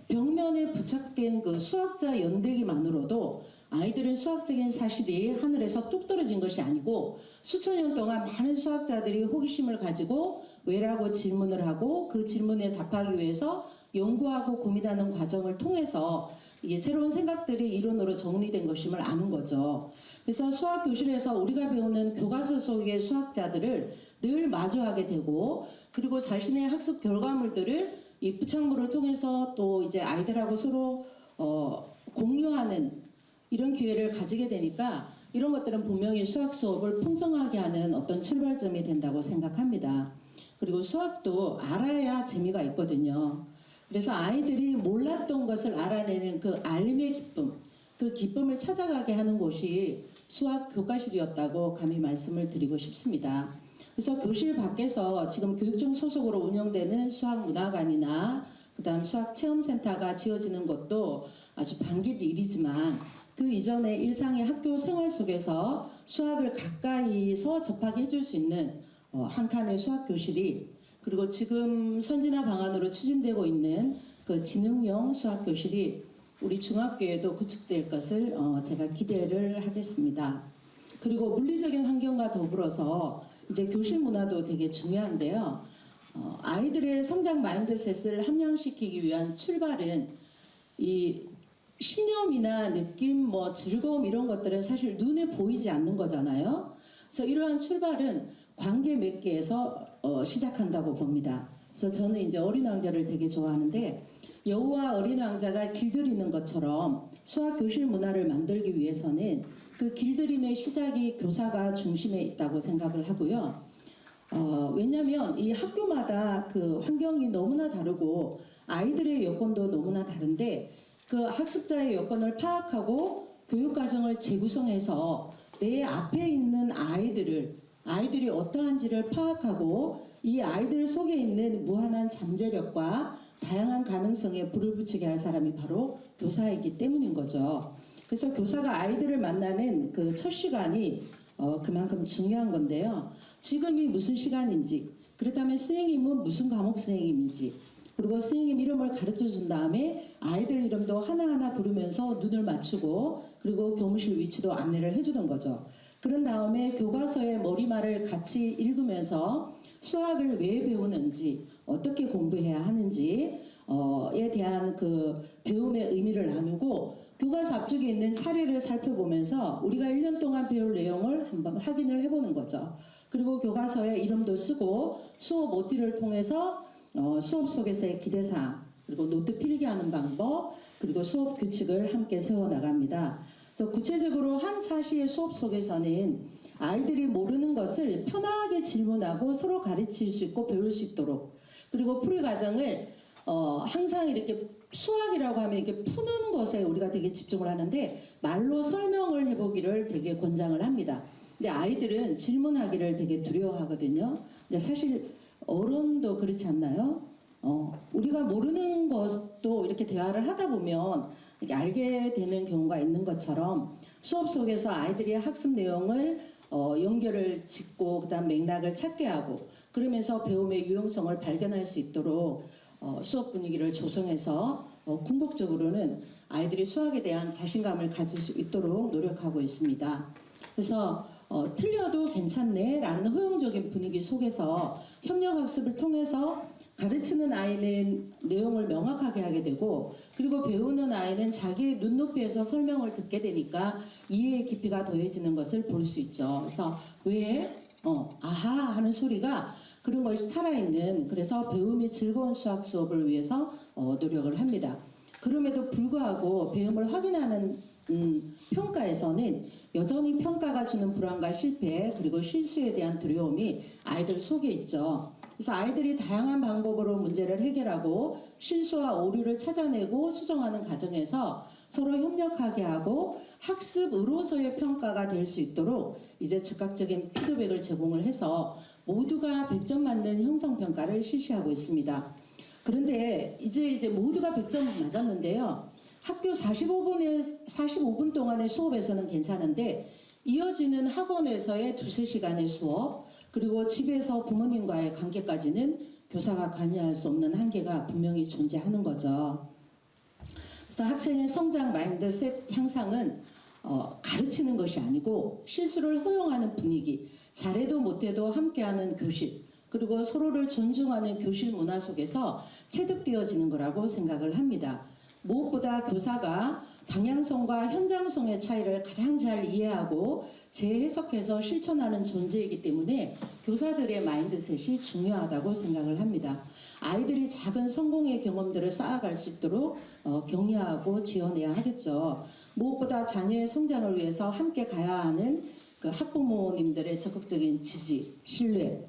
벽면에 부착된 그 수학자 연대기만으로도 아이들은 수학적인 사실이 하늘에서 뚝 떨어진 것이 아니고 수천 년 동안 많은 수학자들이 호기심을 가지고 왜라고 질문을 하고 그 질문에 답하기 위해서 연구하고 고민하는 과정을 통해서 이게 새로운 생각들이 이론으로 정리된 것임을 아는 거죠. 그래서 수학 교실에서 우리가 배우는 교과서 속의 수학자들을 늘 마주하게 되고 그리고 자신의 학습 결과물들을 이 부착물을 통해서 또 이제 아이들하고 서로 공유하는 이런 기회를 가지게 되니까 이런 것들은 분명히 수학 수업을 풍성하게 하는 어떤 출발점이 된다고 생각합니다. 그리고 수학도 알아야 재미가 있거든요. 그래서 아이들이 몰랐던 것을 알아내는 그 알림의 기쁨, 그 기쁨을 찾아가게 하는 곳이 수학 교과실이었다고 감히 말씀을 드리고 싶습니다. 그래서 교실 밖에서 지금 교육청 소속으로 운영되는 수학문화관이나 그다음 수학체험센터가 지어지는 것도 아주 반길 일이지만 그 이전에 일상의 학교 생활 속에서 수학을 가까이서 접하게 해줄 수 있는 한 칸의 수학 교실이 그리고 지금 선진화 방안으로 추진되고 있는 그 지능형 수학 교실이 우리 중학교에도 구축될 것을 제가 기대를 하겠습니다. 그리고 물리적인 환경과 더불어서 이제 교실 문화도 되게 중요한데요. 아이들의 성장 마인드셋을 함양시키기 위한 출발은 이 신념이나 느낌, 뭐 즐거움 이런 것들은 사실 눈에 보이지 않는 거잖아요. 그래서 이러한 출발은 관계 맺기에서 시작한다고 봅니다. 그래서 저는 이제 어린 왕자를 되게 좋아하는데 여우와 어린 왕자가 길들이는 것처럼 수학 교실 문화를 만들기 위해서는 그 길들임의 시작이 교사가 중심에 있다고 생각을 하고요. 왜냐하면 이 학교마다 그 환경이 너무나 다르고 아이들의 여건도 너무나 다른데 그 학습자의 여건을 파악하고 교육과정을 재구성해서 내 앞에 있는 아이들이 어떠한지를 파악하고 이 아이들 속에 있는 무한한 잠재력과 다양한 가능성에 불을 붙이게 할 사람이 바로 교사이기 때문인 거죠. 그래서 교사가 아이들을 만나는 그 첫 시간이 그만큼 중요한 건데요. 지금이 무슨 시간인지, 그렇다면 선생님은 무슨 과목 선생님인지, 그리고 선생님 이름을 가르쳐 준 다음에 아이들 이름도 하나하나 부르면서 눈을 맞추고 그리고 교무실 위치도 안내를 해주는 거죠. 그런 다음에 교과서의 머리말을 같이 읽으면서 수학을 왜 배우는지, 어떻게 공부해야 하는지에 대한 그 배움의 의미를 나누고 교과서 앞쪽에 있는 사례를 살펴보면서 우리가 1년 동안 배울 내용을 한번 확인을 해보는 거죠. 그리고 교과서에 이름도 쓰고 수업 OT를 통해서 수업 속에서의 기대사항, 그리고 노트 필기하는 방법, 그리고 수업 규칙을 함께 세워나갑니다. 그래서 구체적으로 한 차시의 수업 속에서는 아이들이 모르는 것을 편하게 질문하고 서로 가르칠 수 있고 배울 수 있도록, 그리고 풀이 과정을 항상 이렇게 수학이라고 하면 이렇게 푸는 것에 우리가 되게 집중을 하는데 말로 설명을 해보기를 되게 권장을 합니다. 근데 아이들은 질문하기를 되게 두려워하거든요. 근데 사실 어른도 그렇지 않나요? 우리가 모르는 것도 이렇게 대화를 하다 보면 이렇게 알게 되는 경우가 있는 것처럼 수업 속에서 아이들이 학습 내용을 연결을 짓고 그다음 맥락을 찾게 하고 그러면서 배움의 유용성을 발견할 수 있도록 수업 분위기를 조성해서 궁극적으로는 아이들이 수학에 대한 자신감을 가질 수 있도록 노력하고 있습니다. 그래서 틀려도 괜찮네 라는 허용적인 분위기 속에서 협력학습을 통해서 가르치는 아이는 내용을 명확하게 하게 되고 그리고 배우는 아이는 자기의 눈높이에서 설명을 듣게 되니까 이해의 깊이가 더해지는 것을 볼 수 있죠. 그래서 왜 아하 하는 소리가 그런 것이 살아있는, 그래서 배움이 즐거운 수학 수업을 위해서 노력을 합니다. 그럼에도 불구하고 배움을 확인하는 평가에서는 여전히 평가가 주는 불안과 실패 그리고 실수에 대한 두려움이 아이들 속에 있죠. 그래서 아이들이 다양한 방법으로 문제를 해결하고 실수와 오류를 찾아내고 수정하는 과정에서 서로 협력하게 하고 학습으로서의 평가가 될 수 있도록 이제 즉각적인 피드백을 제공을 해서 모두가 100점 맞는 형성평가를 실시하고 있습니다. 그런데 이제 모두가 100점 맞았는데요. 학교 45분 동안의 수업에서는 괜찮은데 이어지는 학원에서의 2-3시간의 수업 그리고 집에서 부모님과의 관계까지는 교사가 관여할 수 없는 한계가 분명히 존재하는 거죠. 그래서 학생의 성장 마인드셋 향상은 가르치는 것이 아니고 실수를 허용하는 분위기, 잘해도 못해도 함께하는 교실, 그리고 서로를 존중하는 교실 문화 속에서 체득되어지는 거라고 생각을 합니다. 무엇보다 교사가 방향성과 현장성의 차이를 가장 잘 이해하고 재해석해서 실천하는 존재이기 때문에 교사들의 마인드셋이 중요하다고 생각을 합니다. 아이들이 작은 성공의 경험들을 쌓아갈 수 있도록 격려하고 지원해야 하겠죠. 무엇보다 자녀의 성장을 위해서 함께 가야 하는 그 학부모님들의 적극적인 지지, 신뢰,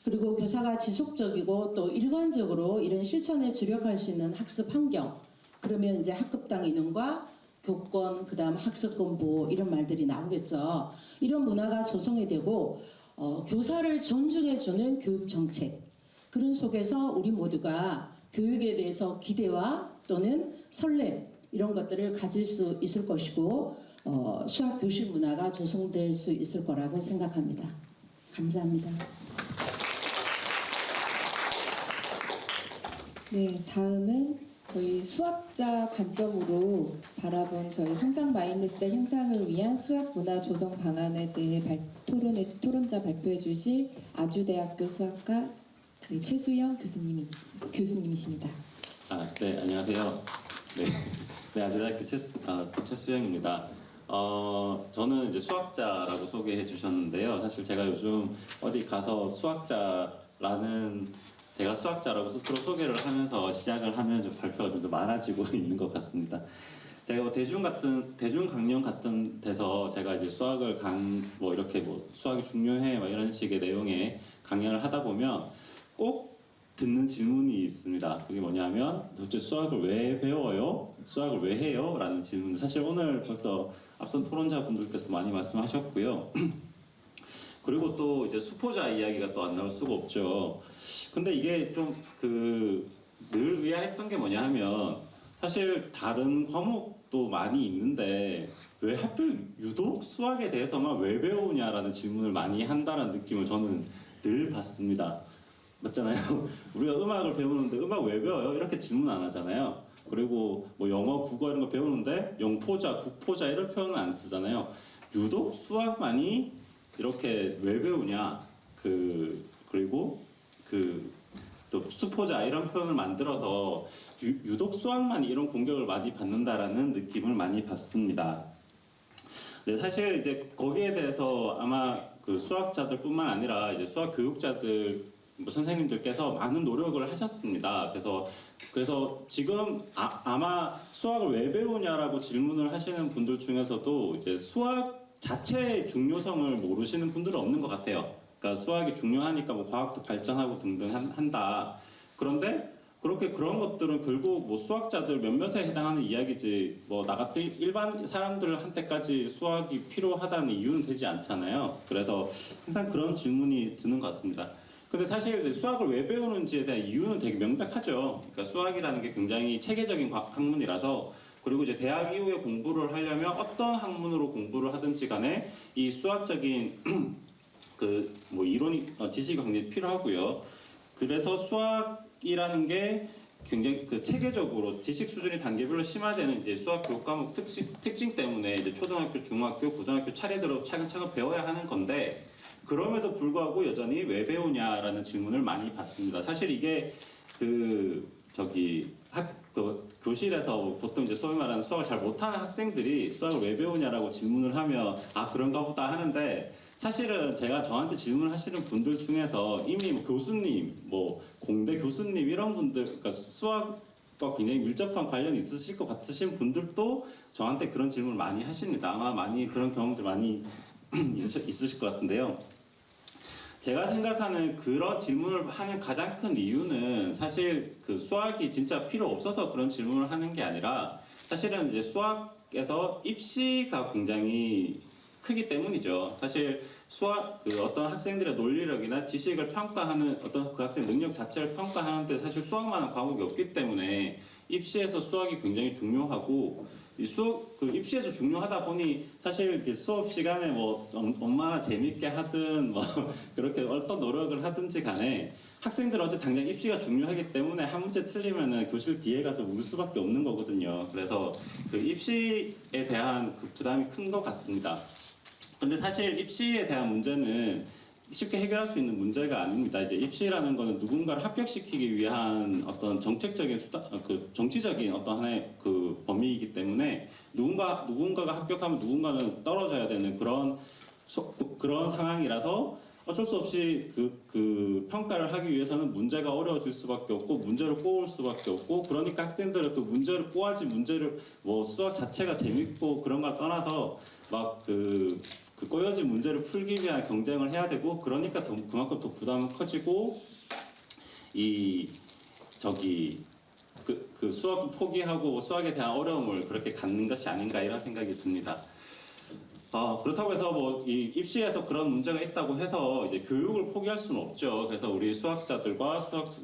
그리고 교사가 지속적이고 또 일관적으로 이런 실천에 주력할 수 있는 학습 환경, 그러면 이제 학급당 인원과 교권, 그다음 학습권 보호 이런 말들이 나오겠죠. 이런 문화가 조성이 되고 교사를 존중해주는 교육 정책, 그런 속에서 우리 모두가 교육에 대해서 기대와 또는 설렘 이런 것들을 가질 수 있을 것이고 수학 교실 문화가 조성될 수 있을 거라고 생각합니다. 감사합니다. 네, 다음은 저희 수학자 관점으로 바라본 저희 성장 마인드셋 향상을 위한 수학 문화 조성 방안에 대해 토론자 발표해 주실 아주대학교 수학과 저희 최수영 교수님이십니다. 네, 안녕하세요. 네, 아주대학교 최수영입니다. 저는 이제 수학자라고 소개해 주셨는데요. 사실 제가 요즘 어디 가서 제가 수학자라고 스스로 소개를 하면서 시작을 하면 좀 발표가 좀 더 많아지고 있는 것 같습니다. 제가 뭐 대중 강연 같은 데서 제가 이제 수학을 이렇게 수학이 중요해 막 이런 식의 내용의 강연을 하다 보면 꼭 듣는 질문이 있습니다. 그게 뭐냐면 도대체 수학을 왜 배워요? 수학을 왜 해요? 라는 질문. 사실 오늘 벌써 앞선 토론자분들께서 많이 말씀하셨고요. 그리고 또 이제 수포자 이야기가 또 안 나올 수가 없죠. 근데 이게 좀 늘 의아했던 게 뭐냐 하면 사실 다른 과목도 많이 있는데 왜 하필 유독 수학에 대해서만 왜 배우냐라는 질문을 많이 한다는 느낌을 저는 늘 받습니다. 맞잖아요. 우리가 음악을 배우는데 음악 왜 배워요? 이렇게 질문 안 하잖아요. 그리고 뭐 영어, 국어 이런 거 배우는데 영포자, 국포자 이런 표현은 안 쓰잖아요. 유독 수학만이 이렇게 왜 배우냐? 그리고 또 수포자 이런 표현을 만들어서 유독 수학만이 이런 공격을 많이 받는다라는 느낌을 많이 받습니다. 네, 사실 이제 거기에 대해서 아마 그 수학자들뿐만 아니라 이제 수학 교육자들 선생님들께서 많은 노력을 하셨습니다. 그래서 지금 아마 수학을 왜 배우냐라고 질문을 하시는 분들 중에서도 이제 수학 자체의 중요성을 모르시는 분들은 없는 것 같아요. 그러니까 수학이 중요하니까 뭐 과학도 발전하고 등등 한다. 그런데 그런 것들은 결국 뭐 수학자들 몇몇에 해당하는 이야기지 뭐 나 같은 일반 사람들한테까지 수학이 필요하다는 이유는 되지 않잖아요. 그래서 항상 그런 질문이 드는 것 같습니다. 근데 사실 이제 수학을 왜 배우는지에 대한 이유는 되게 명백하죠. 그러니까 수학이라는 게 굉장히 체계적인 학문이라서, 그리고 이제 대학 이후에 공부를 하려면 어떤 학문으로 공부를 하든지 간에 이 수학적인 지식이 굉장히 필요하고요. 그래서 수학이라는 게 굉장히 체계적으로 지식 수준이 단계별로 심화되는 이제 수학 교육 과목 특징 때문에 이제 초등학교, 중학교, 고등학교 차례대로 차근차근 배워야 하는 건데, 그럼에도 불구하고 여전히 왜 배우냐라는 질문을 많이 받습니다. 사실 이게 교실에서 보통 이제 소위 말하는 수학을 잘 못하는 학생들이 수학을 왜 배우냐라고 질문을 하면 그런가 보다 하는데, 사실은 제가 저한테 질문을 하시는 분들 중에서 이미 교수님, 공대 교수님 이런 분들, 그러니까 수학과 굉장히 밀접한 관련이 있으실 것 같으신 분들도 저한테 그런 질문을 많이 하십니다. 아마 많이 그런 경험들 많이 있으실 것 같은데요. 제가 생각하는 그런 질문을 하는 가장 큰 이유는 사실 수학이 진짜 필요 없어서 그런 질문을 하는 게 아니라, 사실은 이제 수학에서 입시가 굉장히 크기 때문이죠. 사실 어떤 학생들의 논리력이나 지식을 평가하는 어떤 그 학생 능력 자체를 평가하는데 사실 수학만한 과목이 없기 때문에 입시에서 수학이 굉장히 중요하고, 입시에서 중요하다 보니 사실 수업 시간에 얼마나 재밌게 하든 그렇게 어떤 노력을 하든지 간에 학생들은 어제 당장 입시가 중요하기 때문에 한 문제 틀리면은 교실 뒤에 가서 울 수밖에 없는 거거든요. 그래서 입시에 대한 부담이 큰 것 같습니다. 근데 사실 입시에 대한 문제는 쉽게 해결할 수 있는 문제가 아닙니다. 이제 입시라는 거는 누군가를 합격시키기 위한 어떤 정책적인 정치적인 어떤 하나의 범위이기 때문에 누군가가 합격하면 누군가는 떨어져야 되는 그런 상황이라서 어쩔 수 없이 그 평가를 하기 위해서는 문제가 어려워질 수밖에 없고 문제를 꼬을 수밖에 없고 그러니까 학생들은 또 문제를 꼬아지 문제를 뭐 수학 자체가 재밌고 그런 걸 떠나서 막 그 꼬여진 문제를 풀기 위한 경쟁을 해야 되고 그러니까 그만큼 더 부담은 커지고 이 저기 그 수학 포기하고 수학에 대한 어려움을 그렇게 갖는 것이 아닌가 이런 생각이 듭니다. 그렇다고 해서 뭐 이 입시에서 그런 문제가 있다고 해서 이제 교육을 포기할 수는 없죠. 그래서 우리 수학자들과 수학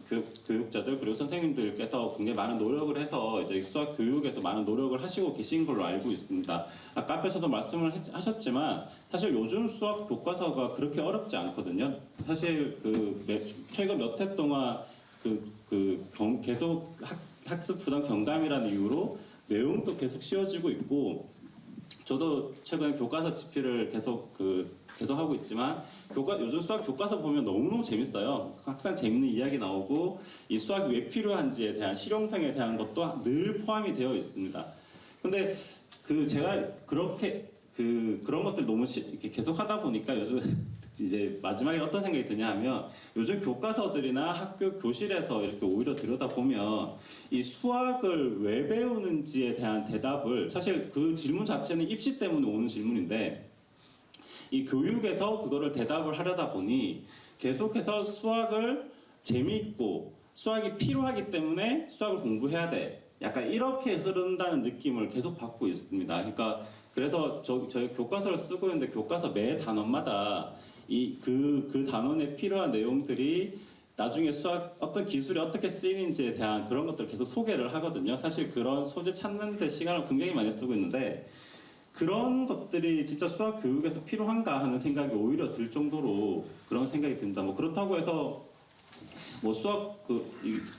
교육자들 그리고 선생님들께서 굉장히 많은 노력을 해서 이제 수학 교육에서 많은 노력을 하시고 계신 걸로 알고 있습니다. 아까 앞에서도 말씀을 하셨지만 사실 요즘 수학 교과서가 그렇게 어렵지 않거든요. 사실 최근 몇 해 동안 계속 학습 부담 경감이라는 이유로 내용도 계속 쉬워지고 있고. 저도 최근에 교과서 집필을 계속 하고 있지만 요즘 수학 교과서 보면 너무너무 재밌어요. 항상 재밌는 이야기 나오고 이 수학이 왜 필요한지에 대한 실용성에 대한 것도 늘 포함이 되어 있습니다. 근데 제가 그렇게 그런 것들 너무 이렇게 계속 하다 보니까 요즘 이제 마지막에 어떤 생각이 드냐 하면 요즘 교과서들이나 학교 교실에서 이렇게 오히려 들여다보면 이 수학을 왜 배우는지에 대한 대답을 사실 그 질문 자체는 입시 때문에 오는 질문인데 이 교육에서 그거를 대답을 하려다 보니 계속해서 수학을 재미있고 수학이 필요하기 때문에 수학을 공부해야 돼. 약간 이렇게 흐른다는 느낌을 계속 받고 있습니다. 그러니까 그래서 저희 교과서를 쓰고 있는데 교과서 매 단원마다 그 단원에 필요한 내용들이 나중에 수학 어떤 기술이 어떻게 쓰이는지에 대한 그런 것들을 계속 소개를 하거든요. 사실 그런 소재 찾는 데 시간을 굉장히 많이 쓰고 있는데 그런 것들이 진짜 수학 교육에서 필요한가 하는 생각이 오히려 들 정도로 그런 생각이 듭니다. 뭐 그렇다고 해서 뭐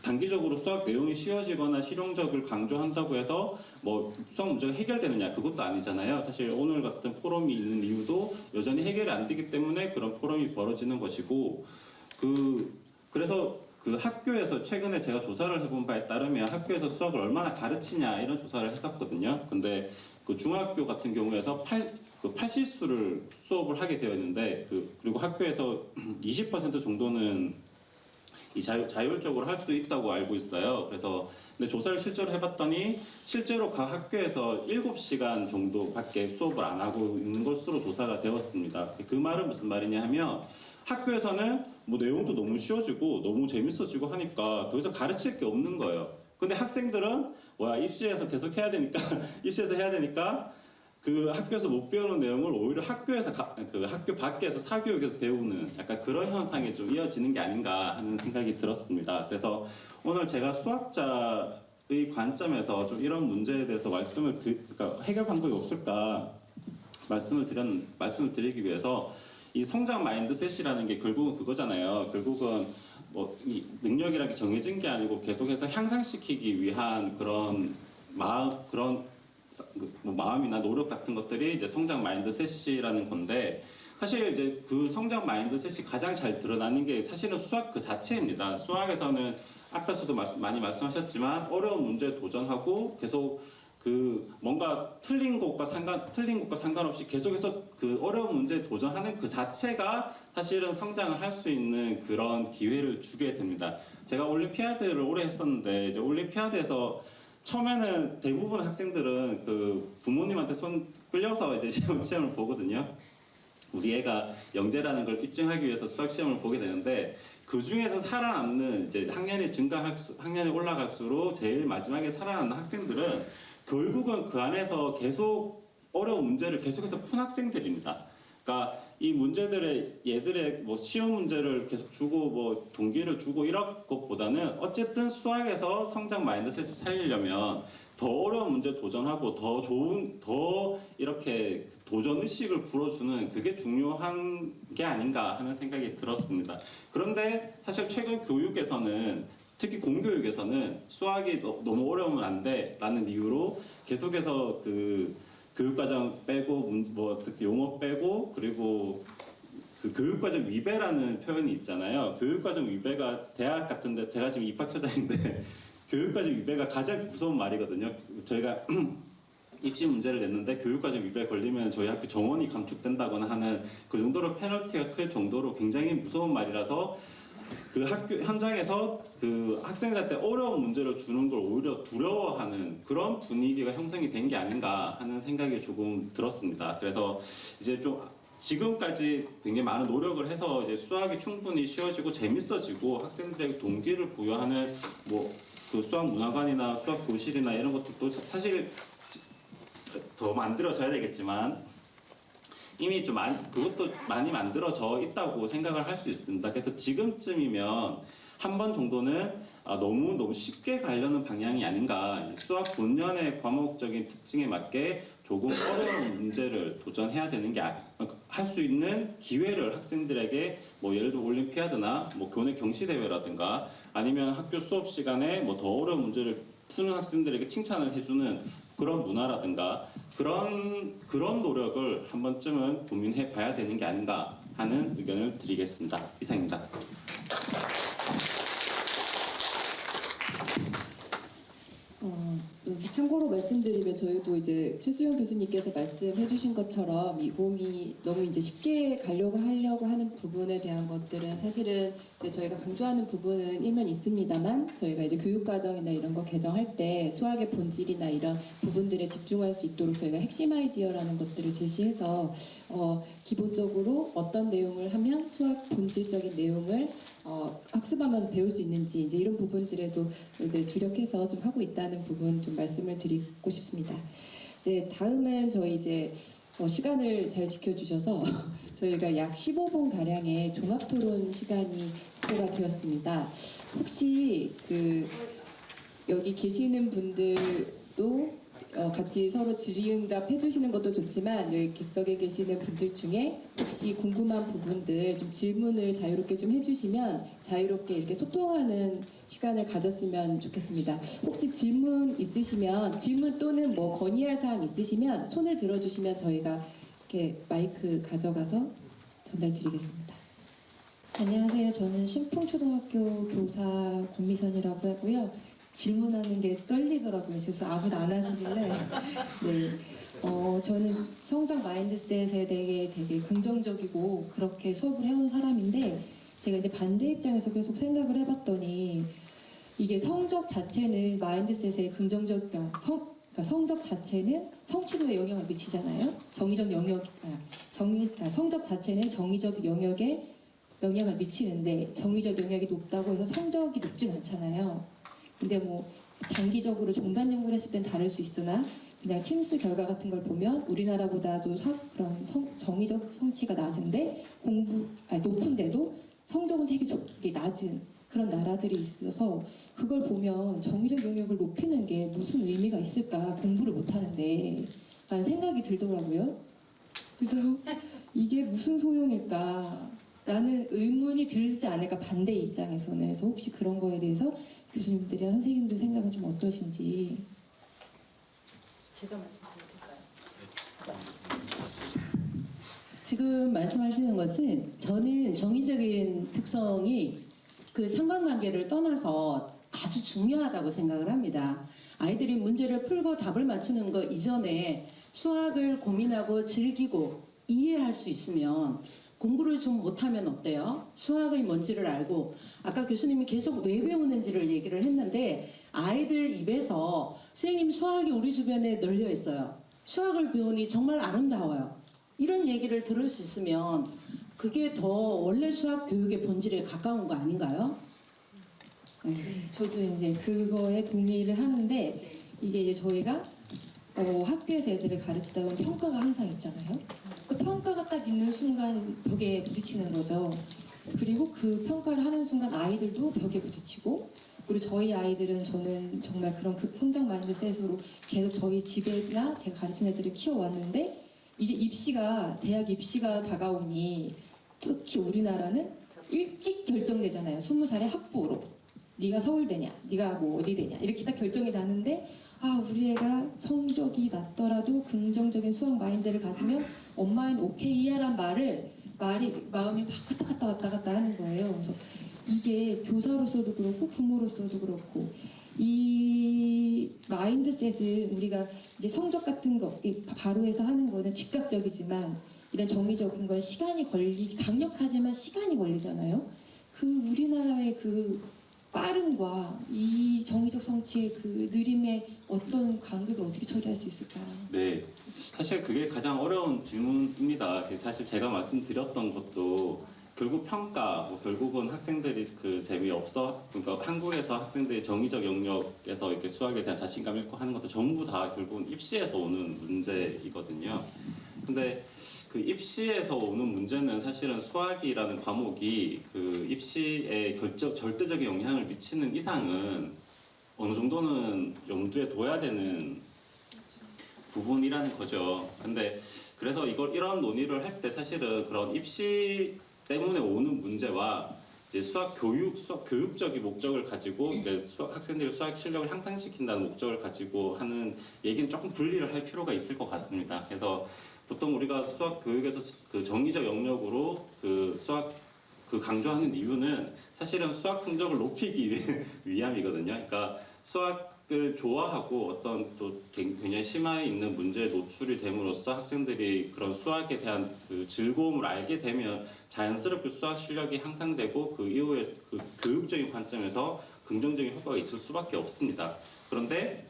단기적으로 수학 내용이 쉬워지거나 실용적을 강조한다고 해서 뭐 수학 문제가 해결되느냐 그것도 아니잖아요. 사실 오늘 같은 포럼이 있는 이유도 여전히 해결이 안 되기 때문에 그런 포럼이 벌어지는 것이고 그래서 학교에서 최근에 제가 조사를 해본 바에 따르면 학교에서 수학을 얼마나 가르치냐 이런 조사를 했었거든요. 근데 중학교 같은 경우에서 80수를 수업을 하게 되어 있는데 그리고 학교에서 20% 정도는 자율적으로 할 수 있다고 알고 있어요. 그래서 근데 조사를 실제로 해봤더니 실제로 각 학교에서 7시간 정도밖에 수업을 안 하고 있는 것으로 조사가 되었습니다. 그 말은 무슨 말이냐 하면 학교에서는 뭐 내용도 너무 쉬워지고 너무 재밌어지고 하니까 더 이상 가르칠 게 없는 거예요. 근데 학생들은 입시에서 계속 해야 되니까 입시에서 해야 되니까 그 학교에서 못 배우는 내용을 오히려 학교에서 학교 밖에서 사교육에서 배우는 약간 그런 현상이 좀 이어지는 게 아닌가 하는 생각이 들었습니다. 그래서 오늘 제가 수학자의 관점에서 좀 이런 문제에 대해서 그러니까 해결 방법이 없을까 말씀을 드리기 위해서 이 성장 마인드셋이라는 게 결국은 그거잖아요. 결국은 뭐 이 능력이라는 게 정해진 게 아니고 계속해서 향상시키기 위한 그런 마음이나 노력 같은 것들이 이제 성장 마인드셋이라는 건데 사실 이제 그 성장 마인드셋이 가장 잘 드러나는 게 사실은 수학 그 자체입니다. 수학에서는 앞에서도 많이 말씀하셨지만 어려운 문제에 도전하고 계속 뭔가 틀린 것과 상관없이 계속해서 그 어려운 문제에 도전하는 그 자체가 사실은 성장을 할 수 있는 그런 기회를 주게 됩니다. 제가 올림피아드를 오래 했었는데 이제 올림피아드에서 처음에는 대부분 학생들은 부모님한테 손 끌려서 이제 시험을 보거든요. 우리 애가 영재라는 걸 입증하기 위해서 수학 시험을 보게 되는데 그 중에서 살아남는 이제 학년이 올라갈수록 제일 마지막에 살아남는 학생들은 결국은 그 안에서 계속 어려운 문제를 계속해서 푼 학생들입니다. 그러니까 이 얘들의 뭐 시험 문제를 계속 주고 뭐 동기를 주고 이런 것보다는 어쨌든 수학에서 성장 마인드셋을 살리려면 더 어려운 문제 도전하고 더 이렇게 도전 의식을 불어주는 그게 중요한 게 아닌가 하는 생각이 들었습니다. 그런데 사실 최근 교육에서는 특히 공교육에서는 수학이 너무 어려우면 안 돼라는 이유로 계속해서 교육과정 빼고 특히 용어 빼고 그리고 교육과정 위배라는 표현이 있잖아요. 교육과정 위배가 대학 같은데 제가 지금 입학처장인데 교육과정 위배가 가장 무서운 말이거든요. 저희가 입시 문제를 냈는데 교육과정 위반에 걸리면 저희 학교 정원이 감축된다거나 하는 그 정도로 페널티가 클 정도로 굉장히 무서운 말이라서 그 학교 현장에서 그 학생들한테 어려운 문제를 주는 걸 오히려 두려워하는 그런 분위기가 형성이 된 게 아닌가 하는 생각이 조금 들었습니다. 그래서 이제 좀 지금까지 굉장히 많은 노력을 해서 이제 수학이 충분히 쉬워지고 재밌어지고 학생들에게 동기를 부여하는 뭐 그 수학 문화관이나 수학 교실이나 이런 것들도 사실 더 만들어져야 되겠지만 이미 좀 그것도 많이 만들어져 있다고 생각을 할 수 있습니다. 그래서 지금쯤이면 한 번 정도는 너무 쉽게 가려는 방향이 아닌가. 수학 본연의 과목적인 특징에 맞게 조금 어려운 문제를 도전해야 되는 게 할 수 있는 기회를 학생들에게 뭐 예를 들어 올림피아드나 뭐 교내 경시 대회라든가 아니면 학교 수업 시간에 뭐 더 어려운 문제를 푸는 학생들에게 칭찬을 해주는 그런 문화라든가 그런 노력을 한 번쯤은 고민해 봐야 되는 게 아닌가 하는 의견을 드리겠습니다. 이상입니다. 참고로 말씀드리면 저희도 이제 최수영 교수님께서 말씀해주신 것처럼 미공이 너무 이제 쉽게 하려고 하는 부분에 대한 것들은 사실은 이제 저희가 강조하는 부분은 일면 있습니다만 저희가 이제 교육과정이나 이런 거 개정할 때 수학의 본질이나 이런 부분들에 집중할 수 있도록 저희가 핵심 아이디어라는 것들을 제시해서 기본적으로 어떤 내용을 하면 수학 본질적인 내용을 학습하면서 배울 수 있는지 이제 이런 부분들에도 이제 주력해서 좀 하고 있다는 부분 좀 말씀을 드리고 싶습니다. 네, 다음은 저희 이제 시간을 잘 지켜주셔서 저희가 약 15분 가량의 종합 토론 시간이 표가 되었습니다. 혹시 그 여기 계시는 분들도 같이 서로 질의응답 해주시는 것도 좋지만 여기 객석에 계시는 분들 중에 혹시 궁금한 부분들 좀 질문을 자유롭게 좀 해주시면 자유롭게 이렇게 소통하는 시간을 가졌으면 좋겠습니다. 혹시 질문 있으시면 질문 또는 뭐 건의할 사항 있으시면 손을 들어주시면 저희가 이렇게 마이크 가져가서 전달드리겠습니다. 안녕하세요. 저는 신풍초등학교 교사 권미선이라고 하고요. 질문하는 게 떨리더라고요. 그래서 아무도 안 하시길래. 네. 저는 성장 마인드셋에 대해 되게 긍정적이고 그렇게 수업을 해온 사람인데 제가 이제 반대 입장에서 계속 생각을 해봤더니 이게 성적 자체는 마인드셋에 그러니까 성적 자체는 성취도에 영향을 미치잖아요. 성적 자체는 정의적 영역에 영향을 미치는데 정의적 영역이 높다고 해서 성적이 높진 않잖아요. 근데 뭐 장기적으로 종단 연구를 했을 땐 다를 수 있으나 그냥 팀스 결과 같은 걸 보면 우리나라보다도 그런 정의적 성취가 낮은데 높은데도 성적은 되게 낮은 그런 나라들이 있어서 그걸 보면 정의적 영역을 높이는 게 무슨 의미가 있을까 공부를 못하는데 라는 생각이 들더라고요. 그래서 이게 무슨 소용일까 라는 의문이 들지 않을까 반대 입장에서는. 그래서 혹시 그런 거에 대해서 교수님들이나 선생님들 생각은 좀 어떠신지. 제가 말씀드려도 될까요? 지금 말씀하시는 것은 저는 정의적인 특성이 그 상관관계를 떠나서 아주 중요하다고 생각을 합니다. 아이들이 문제를 풀고 답을 맞추는 것 이전에 수학을 고민하고 즐기고 이해할 수 있으면 공부를 좀 못하면 어때요? 수학의 뭔지를 알고 아까 교수님이 계속 왜 배우는지를 얘기를 했는데 아이들 입에서 선생님 수학이 우리 주변에 널려 있어요. 수학을 배우니 정말 아름다워요. 이런 얘기를 들을 수 있으면 그게 더 원래 수학 교육의 본질에 가까운 거 아닌가요? 네, 저도 이제 그거에 동의를 하는데 이게 이제 저희가 학교에서 애들을 가르치다 보면 평가가 항상 있잖아요. 그 평가가 딱 있는 순간 벽에 부딪히는 거죠. 그리고 그 평가를 하는 순간 아이들도 벽에 부딪히고 그리고 저희 아이들은 저는 정말 그런 성장 마인드셋으로 계속 저희 집에나 제가 가르친 애들을 키워왔는데 이제 대학 입시가 다가오니 특히 우리나라는 일찍 결정되잖아요. 20살에 학부로. 네가 서울대냐, 네가 뭐 어디대냐 이렇게 딱 결정이 나는데 우리 애가 성적이 낮더라도 긍정적인 수학 마인드를 가지면 엄마는 오케이야란 마음이 막 왔다 갔다 하는 거예요. 그래서 이게 교사로서도 그렇고 부모로서도 그렇고 이 마인드셋은 우리가 이제 성적 같은 거 바로 해서 하는 거는 즉각적이지만 이런 정의적인 건 강력하지만 시간이 걸리잖아요. 그 우리나라의 그 빠름과 이 정의적 성취의 그 느림의 어떤 간극을 어떻게 처리할 수 있을까요? 네, 사실 그게 가장 어려운 질문입니다. 사실 제가 말씀드렸던 것도 결국 평가, 결국은 학생들이 그 재미없어, 그러니까 한국에서 학생들이 정의적 영역에서 이렇게 수학에 대한 자신감 잃고 하는 것도 전부 다 결국은 입시에서 오는 문제이거든요. 근데 그 입시에서 오는 문제는 사실은 수학이라는 과목이 그 입시에 절대적인 영향을 미치는 이상은 어느 정도는 염두에 둬야 되는 부분이라는 거죠. 근데 그래서 이런 논의를 할 때 사실은 그런 입시 때문에 오는 문제와 이제 수학 교육적인 목적을 가지고 학생들의 수학 실력을 향상시킨다는 목적을 가지고 하는 얘기는 조금 분리를 할 필요가 있을 것 같습니다. 그래서 보통 우리가 수학 교육에서 그 정의적 영역으로 그 수학 강조하는 이유는 사실은 수학 성적을 높이기 위함이거든요. 그러니까 수학을 좋아하고 어떤 또 굉장히 심화에 있는 문제에 노출이 됨으로써 학생들이 그런 수학에 대한 그 즐거움을 알게 되면 자연스럽게 수학 실력이 향상되고 그 이후에 그 교육적인 관점에서 긍정적인 효과가 있을 수밖에 없습니다. 그런데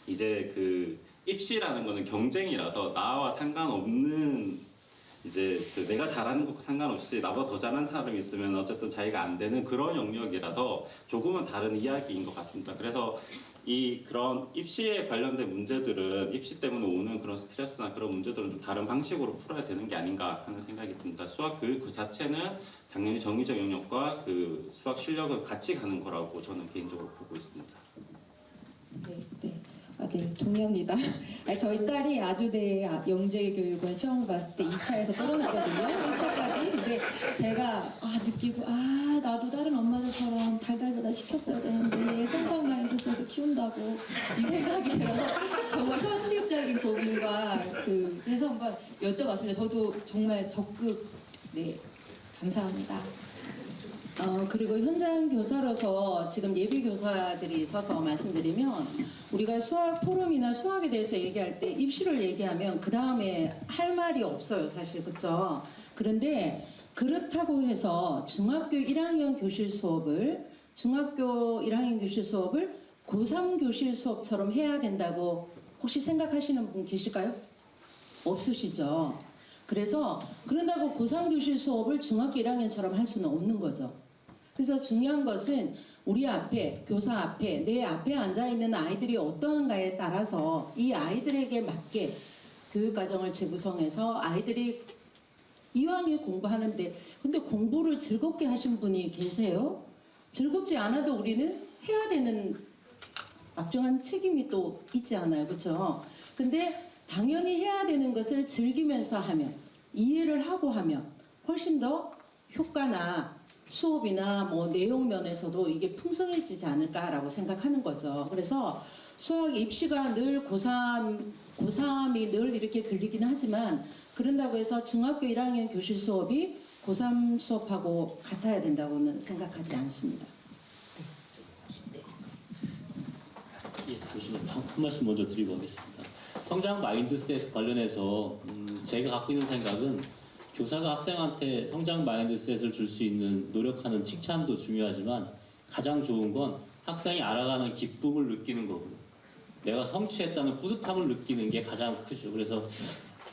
이제 그 입시라는 거는 경쟁이라서 나와 상관없는 이제 그 내가 잘하는 것과 상관없이 나보다 더 잘하는 사람이 있으면 어쨌든 자기가 안 되는 그런 영역이라서 조금은 다른 이야기인 것 같습니다. 그래서 그런 입시에 관련된 문제들은 입시 때문에 오는 그런 스트레스나 그런 문제들은 좀 다른 방식으로 풀어야 되는 게 아닌가 하는 생각이 듭니다. 수학 교육 그 자체는 당연히 정의적 영역과 그 수학 실력은 같이 가는 거라고 저는 개인적으로 보고 있습니다. 네, 동의합니다. 저희 딸이 아주대 영재교육원 시험을 봤을 때 2차에서 떨어졌거든요. 1차까지. 근데 제가 느끼고 나도 다른 엄마들처럼 달달달달 시켰어야 되는데 성장 마인드셋을 키운다고 이 생각이 들어서 정말 현실적인 고민과 해서 한번 여쭤봤습니다. 저도 정말 적극 감사합니다. 그리고 현장 교사로서 지금 예비 교사들이 있어서 말씀드리면 우리가 수학 포럼이나 수학에 대해서 얘기할 때 입시를 얘기하면 그 다음에 할 말이 없어요, 사실. 그렇죠? 그런데 그렇다고 해서 중학교 1학년 교실 수업을 고3 교실 수업처럼 해야 된다고 혹시 생각하시는 분 계실까요? 없으시죠? 그래서 그런다고 고3 교실 수업을 중학교 1학년처럼 할 수는 없는 거죠. 그래서 중요한 것은 우리 앞에, 교사 앞에, 내 앞에 앉아있는 아이들이 어떠한가에 따라서 이 아이들에게 맞게 교육과정을 재구성해서 아이들이 이왕에 공부하는데 근데 공부를 즐겁게 하신 분이 계세요? 즐겁지 않아도 우리는 해야 되는 막중한 책임이 또 있지 않아요? 그렇죠? 근데 당연히 해야 되는 것을 즐기면서 하면, 이해를 하고 하면 훨씬 더 효과나 수업이나 내용 면에서도 이게 풍성해지지 않을까라고 생각하는 거죠. 그래서 수학 입시가 늘 고3이 늘 이렇게 들리긴 하지만 그런다고 해서 중학교 1학년 교실 수업이 고3 수업하고 같아야 된다고는 생각하지 않습니다. 잠시만 한 말씀 먼저 드리고 하겠습니다. 성장 마인드셋 관련해서 제가 갖고 있는 생각은 교사가 학생한테 성장 마인드셋을 줄 수 있는 노력하는 칭찬도 중요하지만 가장 좋은 건 학생이 알아가는 기쁨을 느끼는 거고요. 내가 성취했다는 뿌듯함을 느끼는 게 가장 크죠. 그래서